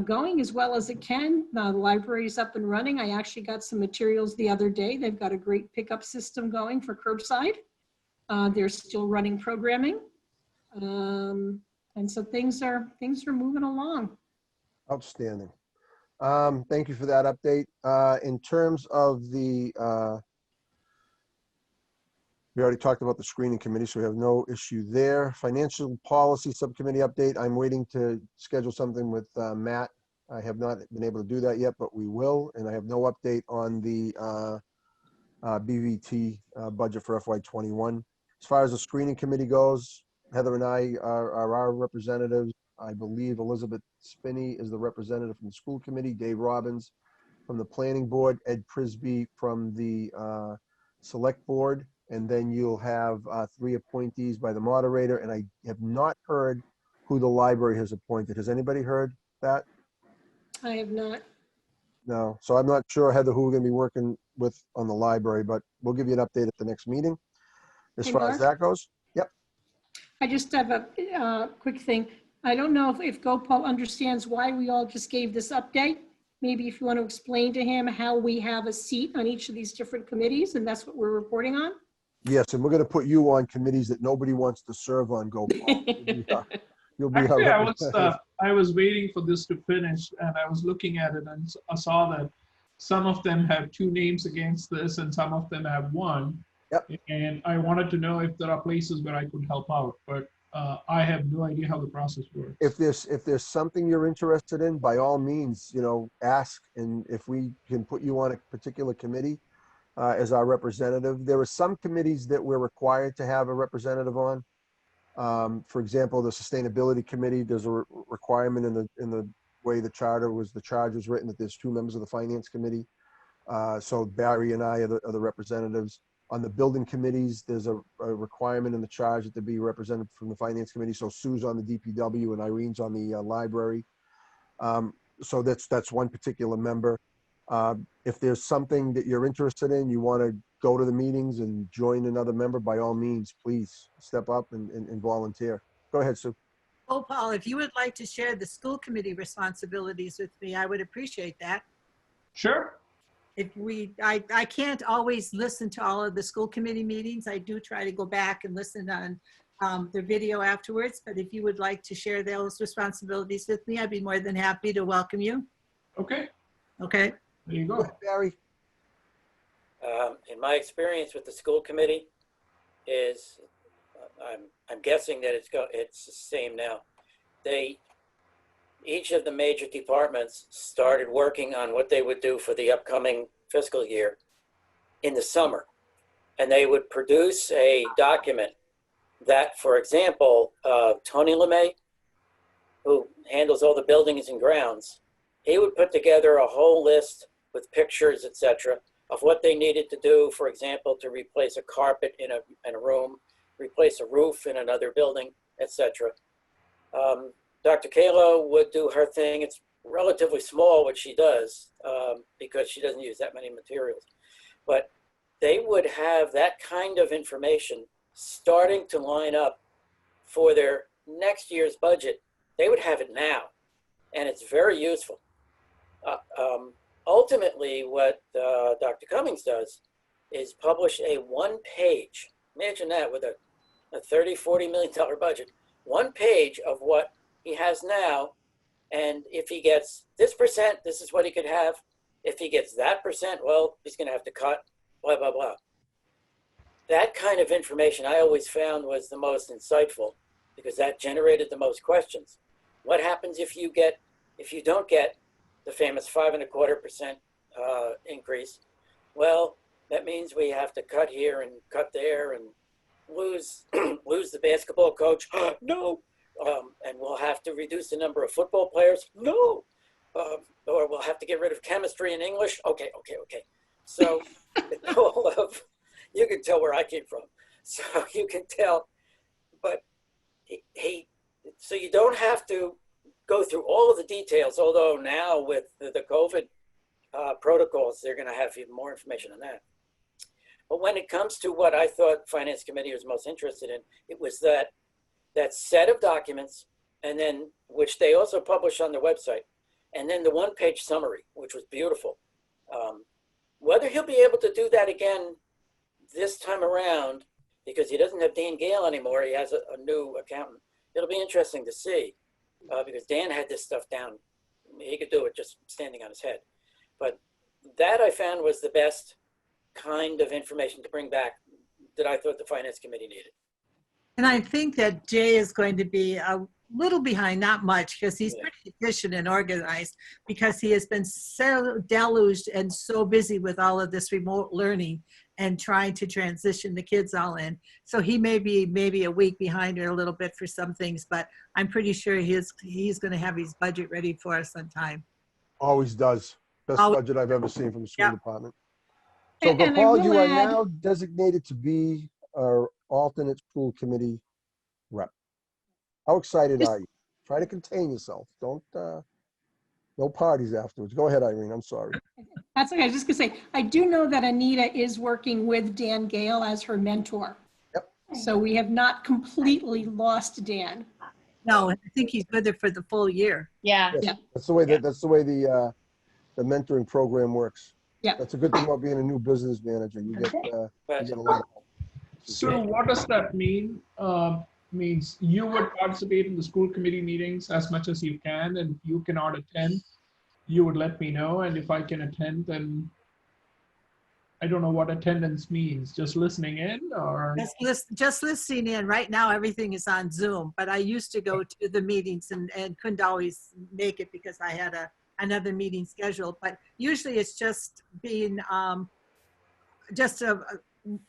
going as well as it can. The library's up and running. I actually got some materials the other day. They've got a great pickup system going for curbside. They're still running programming. And so things are moving along. Outstanding. Thank you for that update. In terms of the, we already talked about the screening committee, so we have no issue there. Financial policy subcommittee update. I'm waiting to schedule something with Matt. I have not been able to do that yet, but we will. And I have no update on the BVT budget for FY21. As far as the screening committee goes, Heather and I are our representatives. I believe Elizabeth Spinney is the representative from the school committee, Dave Robbins from the planning board, Ed Prisby from the select board, and then you'll have 3 appointees by the moderator, and I have not heard who the library has appointed. Has anybody heard that? I have not. No, so I'm not sure, Heather, who we're gonna be working with on the library, but we'll give you an update at the next meeting. As Hey, far as Mark? that goes, yep. I just have a quick thing. I don't know if Gopal understands why we all just gave this update. Maybe if you want to explain to him how we have a seat on each of these different committees, and that's what we're reporting on. Yes, and we're gonna put you on committees that nobody wants to serve on, Gopal. You'll be our Actually, representative. I was waiting for this to finish, and I was looking at it, and I saw that some of them have 2 names against this, and some of them have 1. Yep. And I wanted to know if there are places where I could help out, but I have no idea how the process works. If there's something you're interested in, by all means, ask, and if we can put you on a particular committee as our representative. There are some committees that we're required to have a representative on. For example, the sustainability committee, there's a requirement in the way the charge was written that there's 2 members of the finance committee. So Barry and I are the representatives. On the building committees, there's a requirement in the charge that there be represented from the finance committee. So Sue's on the DPW and Irene's on the library. So that's one particular member. If there's something that you're interested in, you want to go to the meetings and join another member, by all means, please step up and volunteer. Go ahead, Sue. Oh, Paul, if you would like to share the school committee responsibilities with me, I would appreciate that. Sure. I can't always listen to all of the school committee meetings. I do try to go back and listen on the video afterwards, but if you would like to share those responsibilities with me, I'd be more than happy to welcome you. Okay. Okay. There you Go go. ahead, Barry. In my experience with the school committee is, I'm guessing that it's the same now. Each of the major departments started working on what they would do for the upcoming fiscal year in the summer. And they would produce a document that, for example, Tony LeMay, who handles all the buildings and grounds, he would put together a whole list with pictures, etc., of what they needed to do, for example, to replace a carpet in a room, replace a roof in another building, etc. Dr. Kayla would do her thing. It's relatively small what she does because she doesn't use that many materials. But they would have that kind of information starting to line up for their next year's budget. They would have it now, and it's very useful. Ultimately, what Dr. Cummings does is publish a one-page, imagine that with a $30, $40 million budget, one page of what he has now. And if he gets this percent, this is what he could have. If he gets that percent, well, he's going to have to cut, blah, blah, blah. That kind of information I always found was the most insightful because that generated the most questions. What happens if you don't get the famous 5.25% increase? Well, that means we have to cut here and cut there and lose the basketball coach. No. And we'll have to reduce the number of football players. No. Or we'll have to get rid of chemistry and English. Okay. So all of, you can tell where I came from. So you can tell, but so you don't have to go through all of the details, although now with the COVID protocols, they're going to have even more information on that. But when it comes to what I thought Finance Committee was most interested in, it was that set of documents, and then which they also publish on their website, and then the one-page summary, which was beautiful. Whether he'll be able to do that again this time around, because he doesn't have Dan Gale anymore, he has a new accountant. It'll be interesting to see, because Dan had this stuff down. He could do it just standing on his head. But that I found was the best kind of information to bring back that I thought the Finance Committee needed. And I think that Jay is going to be a little behind, not much, because he's pretty efficient and organized, because he has been so deluged and so busy with all of this remote learning and trying to transition the kids all in. So he may be maybe a week behind or a little bit for some things, but I'm pretty sure he's going to have his budget ready for us on time. Always does. Best budget I've ever seen from the school department. So And I Gopal, will you are add- now designated to be our alternate school committee rep. How excited are you? Try to contain yourself. Don't, no parties afterwards. Go ahead, Irene. I'm sorry. That's okay. I was just gonna say, I do know that Anita is working with Dan Gale as her mentor. Yep. So we have not completely lost Dan. No, I think he's with her for the full year. Yeah. Yes, Yeah. that's the way the mentoring program works. Yeah. That's a good thing about being a new business manager. You get a lot of help. So what does that mean? Means you would participate in the school committee meetings as much as you can, and you cannot attend, you would let me know. And if I can attend, then I don't know what attendance means, just listening in or? Just listening in. Right now, everything is on Zoom, but I used to go to the meetings and couldn't always make it because I had another meeting scheduled. But usually it's just being,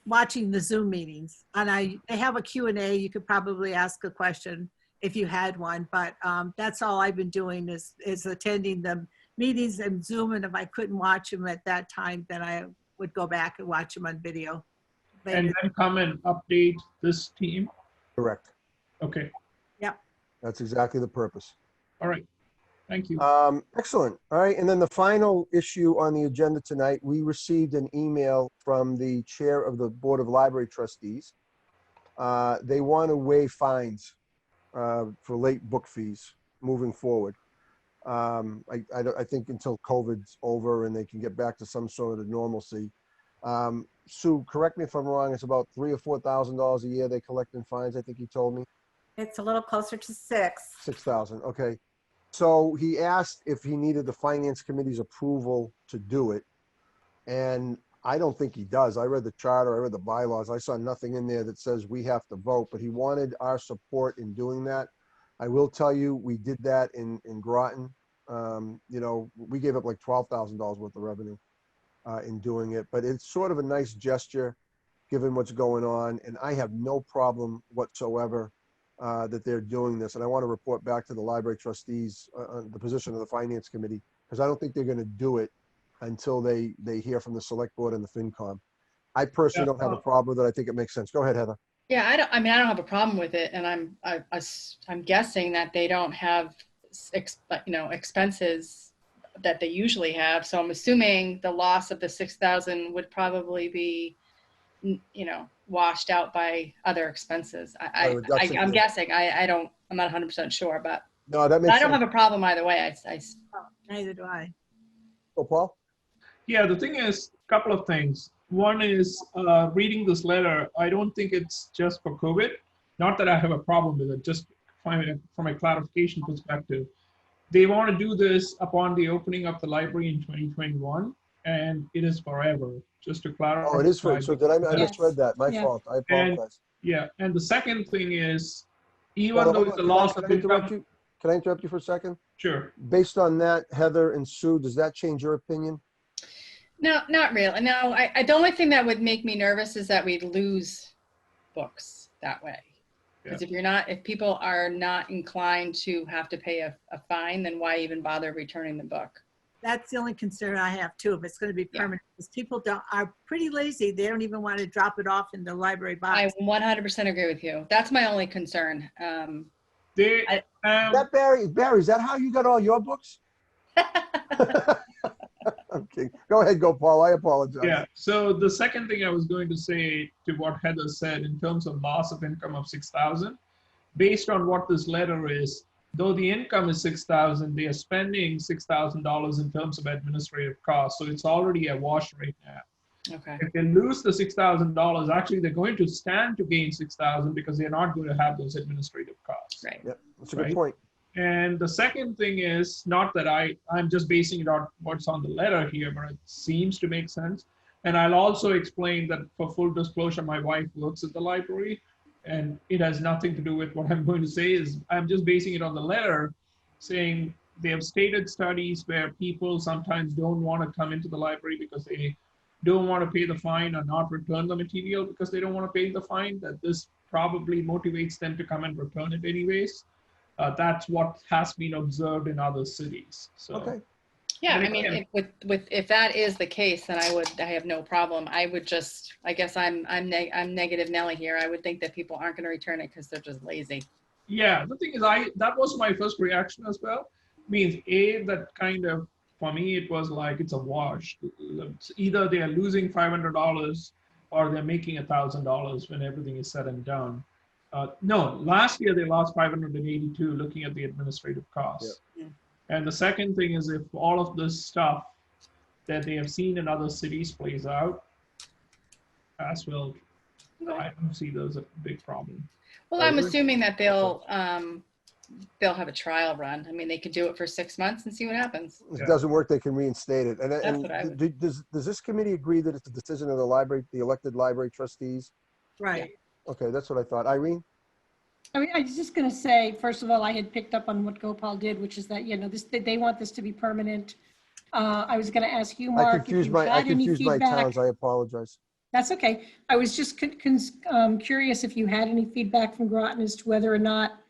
watching the Zoom meetings. And they have a Q&A. You could probably ask a question if you had one, but that's all I've been doing is attending the meetings and Zoom. And if I couldn't watch them at that time, then I would go back and watch them on video later. And then come and update this team? Correct. Okay. Yep. That's exactly the purpose. All right. Thank you. Excellent. All right. And then the final issue on the agenda tonight, we received an email from the chair of the Board of Library Trustees. They want to waive fines for late book fees moving forward. I think until COVID's over and they can get back to some sort of normalcy. Sue, correct me if I'm wrong, it's about $3,000 or $4,000 a year they collect in fines, I think you told me. It's a little closer to 6. 6,000, okay. So he asked if he needed the Finance Committee's approval to do it. And I don't think he does. I read the charter, I read the bylaws. I saw nothing in there that says we have to vote, but he wanted our support in doing that. I will tell you, we did that in Groton. You know, we gave up like $12,000 worth of revenue in doing it, but it's sort of a nice gesture given what's going on. And I have no problem whatsoever that they're doing this. And I want to report back to the library trustees on the position of the Finance Committee, because I don't think they're going to do it until they hear from the Select Board and the FinCom. I personally don't have a problem with it. I think it makes sense. Go ahead, Heather. Yeah, I don't have a problem with it, and I'm guessing that they don't have expenses that they usually have. So I'm assuming the loss of the 6,000 would probably be, washed out by other expenses. I'm guessing. I'm not 100% sure, but No, that makes I don't sense. have a problem either way. Neither do I. Oh, Paul? Yeah, the thing is, a couple of things. One is reading this letter. I don't think it's just for COVID. Not that I have a problem with it, just from a clarification perspective. They want to do this upon the opening of the library in 2021, and it is forever, just to clarify. Oh, it is for, so did I misread that? My Yeah. fault. I And apologize. yeah, and the second thing is, even Hold on, though hold it's on. a loss of Can I interrupt income, you? Can I interrupt you for a second? sure. Based on that, Heather and Sue, does that change your opinion? No, not really. No, the only thing that would make me nervous is that we'd lose books that way. Because if people are not inclined to have to pay a fine, then why even bother returning the book? That's the only concern I have too, if it's going to be permanent, because people are pretty lazy. They don't even want to drop it off in the library box. I 100% agree with you. That's my only concern. That Barry, is that how you got all your books? Okay, go ahead, Paul. I apologize. Yeah, so the second thing I was going to say to what Heather said in terms of loss of income of 6,000, based on what this letter is, though the income is 6,000, they are spending $6,000 in terms of administrative costs. So it's already a wash right now. Okay. If they lose the $6,000, actually they're going to stand to gain 6,000 because they're not going to have those administrative costs. Right. Yeah, that's a good point. And the second thing is, not that I'm just basing it on what's on the letter here, but it seems to make sense. And I'll also explain that for full disclosure, my wife works at the library, and it has nothing to do with what I'm going to say. Is I'm just basing it on the letter, saying they have stated studies where people sometimes don't want to come into the library because they don't want to pay the fine or not return the material because they don't want to pay the fine, that this probably motivates them to come and return it anyways. That's what has been observed in other cities. So, okay. Yeah, I mean, if that is the case, then I have no problem. I would just, I guess I'm negative Nelly here. I would think that people aren't going to return it because they're just lazy. Yeah, the thing is, that was my first reaction as well. Means that kind of, for me, it was like it's a wash. It's either they are losing $500 or they're making $1,000 when everything is said and done. No, last year they lost 582 looking at the administrative costs. Yeah. And the second thing is, if all of this stuff that they have seen in other cities plays out as well, I don't see there's a big problem. Well, I'm assuming that they'll have a trial run. I mean, they could do it for 6 months and see what happens. If it doesn't work, they can reinstate it. And what I would. does this committee agree that it's a decision of the elected library trustees? Right. Okay, that's what I thought. Irene? I mean, I was just going to say, first of all, I had picked up on what Gopal did, which is that, they want this to be permanent. I was going to ask you, Mark, if you had any my feedback. towns. I apologize. That's okay. I was just curious if you had any feedback from Groton as to whether or not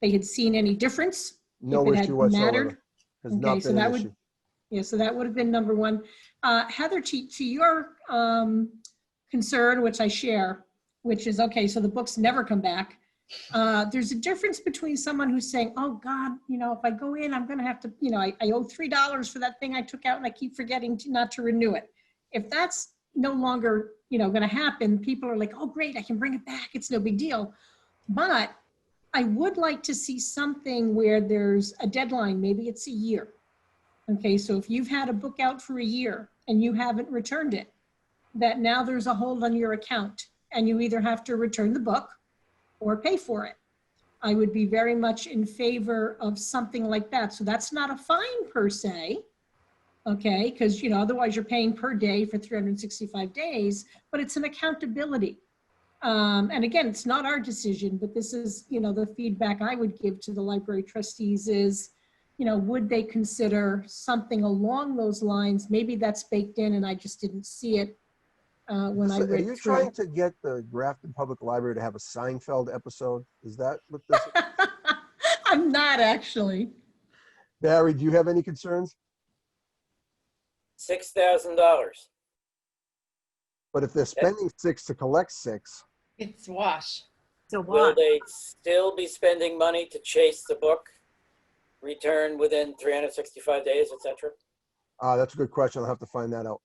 they had seen any difference. No if it issue had whatsoever. mattered. Has Okay, not so been that an would, issue. yeah, so that would have been number one. Heather, to your concern, which I share, which is, okay, so the books never come back. There's a difference between someone who's saying, oh God, if I go in, I'm going to have to, I owe $3 for that thing I took out and I keep forgetting not to renew it. If that's no longer, going to happen, people are like, oh great, I can bring it back. It's no big deal. But I would like to see something where there's a deadline. Maybe it's a year. Okay, so if you've had a book out for a year and you haven't returned it, that now there's a hold on your account and you either have to return the book or pay for it. I would be very much in favor of something like that. So that's not a fine per se, okay? Because, otherwise you're paying per day for 365 days, but it's an accountability. And again, it's not our decision, but this is, the feedback I would give to the library trustees is, would they consider something along those lines? Maybe that's baked in and I just didn't see it when I read through. Are you trying to get the Grafton Public Library to have a Seinfeld episode? Is that what this is? I'm not actually. Barry, do you have any concerns? $6,000. But if they're spending $6 to collect $6, It's wash. So Will what? they still be spending money to chase the book, return within 365 days, etc.? that's a good question. I'll have to find that out.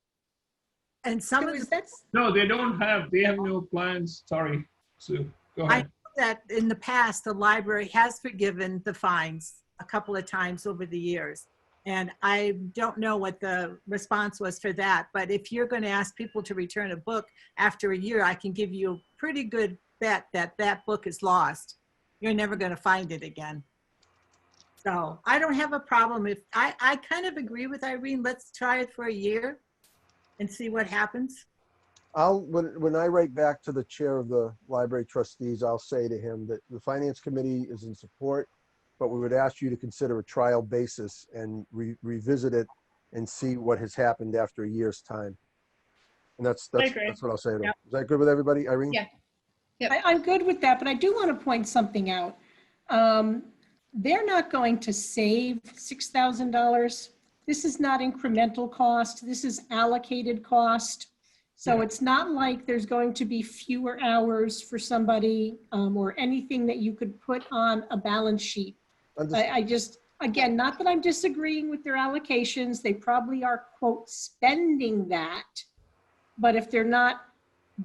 And some of That's No, they have no plans. Sorry, Sue, go I ahead. know that in the past, the library has forgiven the fines a couple of times over the years. And I don't know what the response was for that, but if you're going to ask people to return a book after a year, I can give you a pretty good bet that that book is lost. You're never going to find it again. So I don't have a problem if, I kind of agree with Irene. Let's try it for a year and see what happens. When I write back to the chair of the library trustees, I'll say to him that the finance committee is in support, but we would ask you to consider a trial basis and revisit it and see what has happened after a year's time. And that's what I'll say to him. Yep. Is that good with everybody, Irene? Yeah. Yep. I'm good with that, but I do want to point something out. They're not going to save $6,000. This is not incremental cost. This is allocated cost. So it's not like there's going to be fewer hours for somebody or anything that you could put on a balance sheet. I just, again, not that I'm disagreeing with their allocations. They probably are, quote, spending that. But if they're not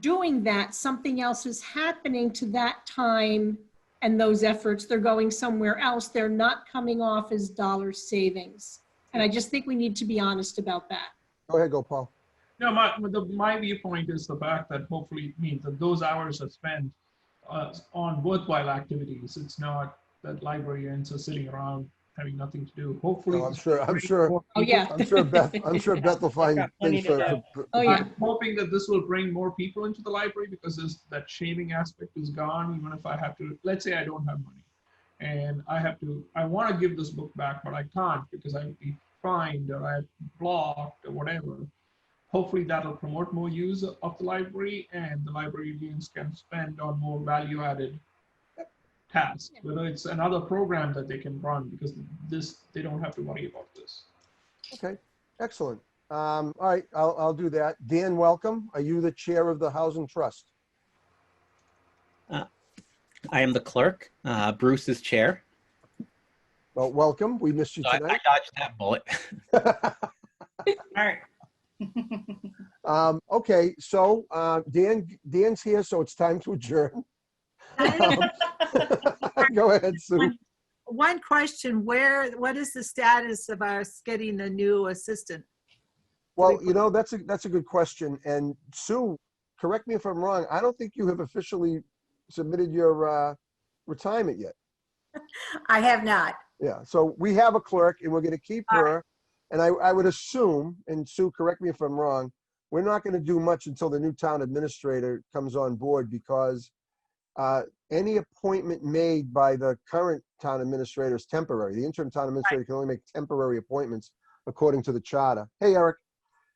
doing that, something else is happening to that time and those efforts. They're going somewhere else. They're not coming off as dollar savings. And I just think we need to be honest about that. Go ahead, Paul. No, my viewpoint is the fact that hopefully it means that those hours are spent on worthwhile activities. It's not that librarians are sitting around having nothing to do. Hopefully, No, I'm sure. Oh, yeah. I'm sure Beth will find things for. Oh, yeah. I'm hoping that this will bring more people into the library because that shaving aspect is gone. Even if I have to, let's say I don't have money and I want to give this book back, but I can't because I'd be fined or I'm blocked or whatever. Hopefully that'll promote more use of the library and the librarians can spend on more value-added tasks, whether it's another program that they can run because they don't have to worry about this. Okay, excellent. All right, I'll do that. Dan, welcome. Are you the chair of the Housing Trust? I am the clerk. Bruce is chair. Well, welcome. We missed you So I tonight. dodged that bullet. All right. Okay, so Dan's here, so it's time to adjourn. Go ahead, Sue. One question, what is the status of us getting a new assistant? Well, that's a good question. And Sue, correct me if I'm wrong. I don't think you have officially submitted your retirement yet. I have not. Yeah, so we have a clerk and we're going to keep her. And I would assume, and Sue, correct me if I'm wrong, we're not going to do much until the new town administrator comes on board because any appointment made by the current town administrator is temporary. The interim town administrator can only make temporary appointments according to the charter. Hey, Eric.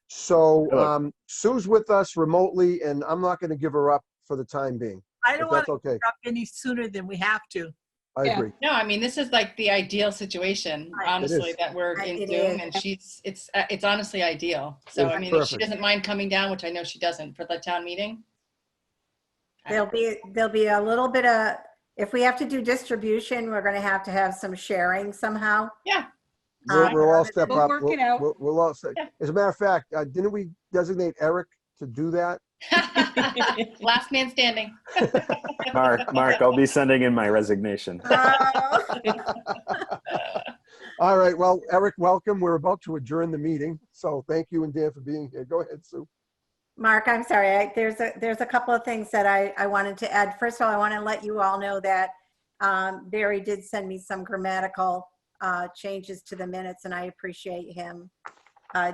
So Sue's with us remotely, and I'm not going to give her up for the time being. I don't want to okay. up any sooner than we have to. I agree. No, I mean, this is like the ideal situation, honestly, that we're in Zoom and it's honestly ideal. So, I mean, if she doesn't mind coming down, which I know she doesn't for the town meeting. There'll be a little bit of, if we have to do distribution, we're going to have some sharing somehow. Yeah. We'll all step We'll up. work it out. We'll all say. Yeah. As a matter of fact, didn't we designate Eric to do that? Last man standing. Mark, I'll be sending in my resignation. All right. Well, Eric, welcome. We're about to adjourn the meeting. So thank you and Dan for being here. Go ahead, Sue. Mark, I'm sorry. There's a couple of things that I wanted to add. First of all, I want to let you all know that Barry did send me some grammatical changes to the minutes, and I appreciate him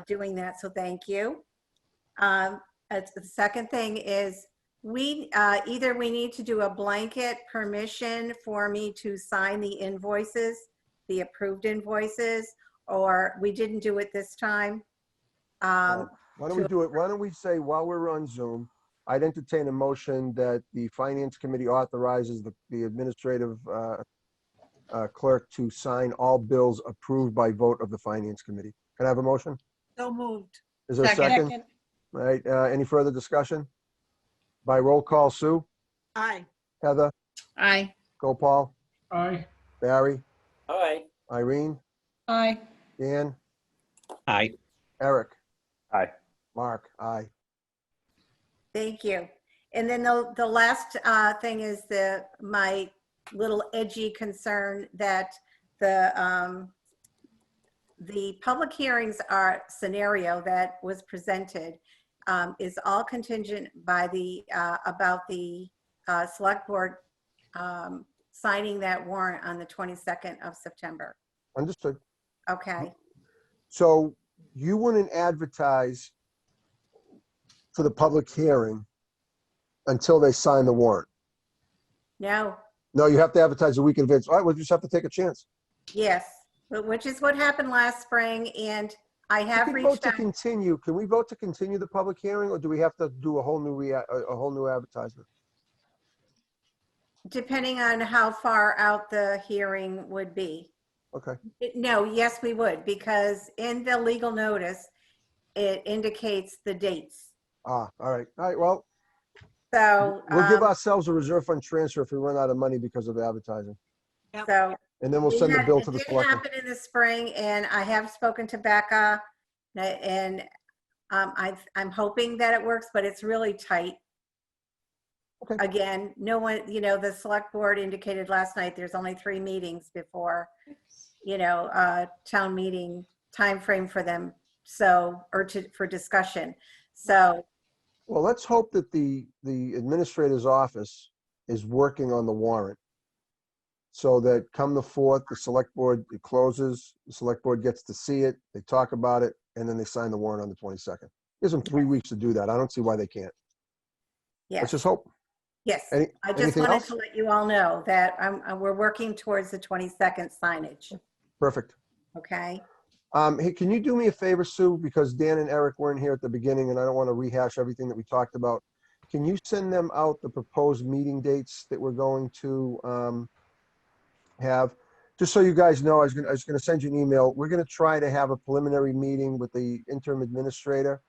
doing that. So thank you. The second thing is either we need to do a blanket permission for me to sign the invoices, the approved invoices, or we didn't do it this time. Why don't we do it? Why don't we say while we're on Zoom, I'd entertain a motion that the Finance Committee authorizes the administrative clerk to sign all bills approved by vote of the Finance Committee. Can I have a motion? So moved. Is there a second? All right. Any further discussion? By roll call, Sue? Aye. Heather? Aye. Gopal? Aye. Barry? Aye. Irene? Aye. Dan? Aye. Eric? Aye. Mark? Aye. Thank you. And then the last thing is my little edgy concern that the the public hearings are scenario that was presented is all contingent by the, about the select board signing that warrant on the 22nd of September. Understood. Okay. So you wouldn't advertise for the public hearing until they sign the warrant? No, No, you have to advertise a week in advance. All right, we'll just have to take a chance. yes, which is what happened last spring, and I We have can vote reached to out. continue. Can we vote to continue the public hearing, or do we have to do a whole new advertisement? Depending on how far out the hearing would be. Okay. No, yes, we would, because in the legal notice, it indicates the dates. All right. All right. Well, So, we'll give ourselves a reserve fund transfer if we run out of money because of advertising. so And then we'll send the bill to the it did selectmen. happen in the spring, and I have spoken to Becca, and I'm hoping that it works, but it's really tight. Okay. Again, no one, the select board indicated last night, there's only 3 meetings before, town meeting timeframe for them. So, for discussion. So, Well, let's hope that the administrator's office is working on the warrant so that come the 4th, the select board, it closes, the select board gets to see it, they talk about it, and then they sign the warrant on the 22nd. Gives them 3 weeks to do that. I don't see why they can't. Let's yes, just hope. yes. I just anything wanted else? to let you all know that we're working towards the 22nd signage. Perfect. Okay. Hey, can you do me a favor, Sue? Because Dan and Eric weren't here at the beginning, and I don't want to rehash everything that we talked about. Can you send them out the proposed meeting dates that we're going to have? Just so you guys know, I was going to send you an email. We're going to try to have a preliminary meeting with the interim administrator,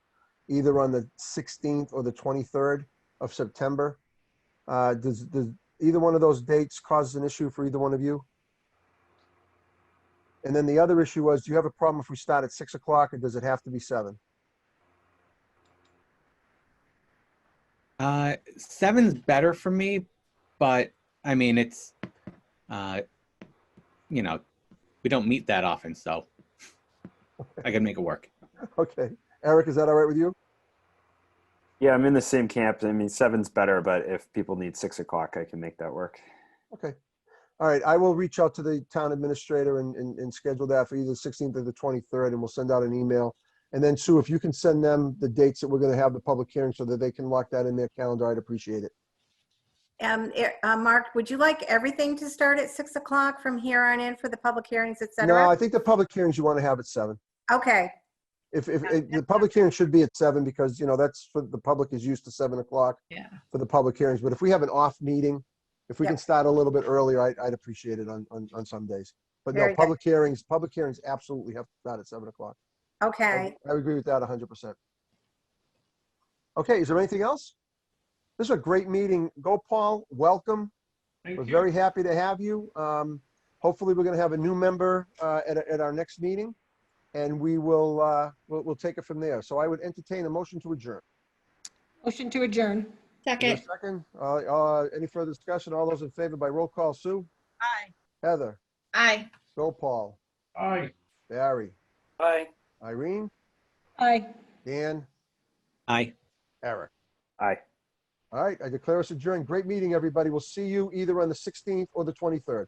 either on the 16th or the 23rd of September. Does either one of those dates cause an issue for either one of you? And then the other issue was, do you have a problem if we start at 6 o'clock, or does it have to be 7? 7's better for me, but I mean, it's, we don't meet that often, so I can make it work. Okay. Eric, is that all right with you? Yeah, I'm in the same camp. I mean, 7's better, but if people need 6 o'clock, I can make that work. Okay. All right. I will reach out to the town administrator and schedule that for either the 16th or the 23rd, and we'll send out an email. And then, Sue, if you can send them the dates that we're going to have the public hearing so that they can lock that in their calendar, I'd appreciate it. Mark, would you like everything to start at 6 o'clock from here on in for the public hearings, et No, cetera? I think the public hearings you want to have at 7. Okay, If the public hearing should be at 7 because, that's for the public is used to 7 o'clock Yeah. for the public hearings. But if we have an off meeting, if we Yep. can start a little bit earlier, I'd appreciate it on some days. But no, Very good. public hearings absolutely have to start at 7 o'clock. okay. I agree with that 100%. Okay, is there anything else? This is a great meeting. Go, Paul. Welcome. Thank We're you. very happy to have you. Hopefully, we're going to have a new member at our next meeting, and we will we'll take it from there. So I would entertain a motion to adjourn. Motion to adjourn. Is there a Second. second? Any further discussion? All those in favor by roll call. Sue, Aye. Heather, Aye. Go, Paul, Aye. Barry, Bye. Irene, Aye. Dan, Aye. Eric. Aye. All right, I declare us adjourned. Great meeting, everybody. We'll see you either on the 16th or the 23rd.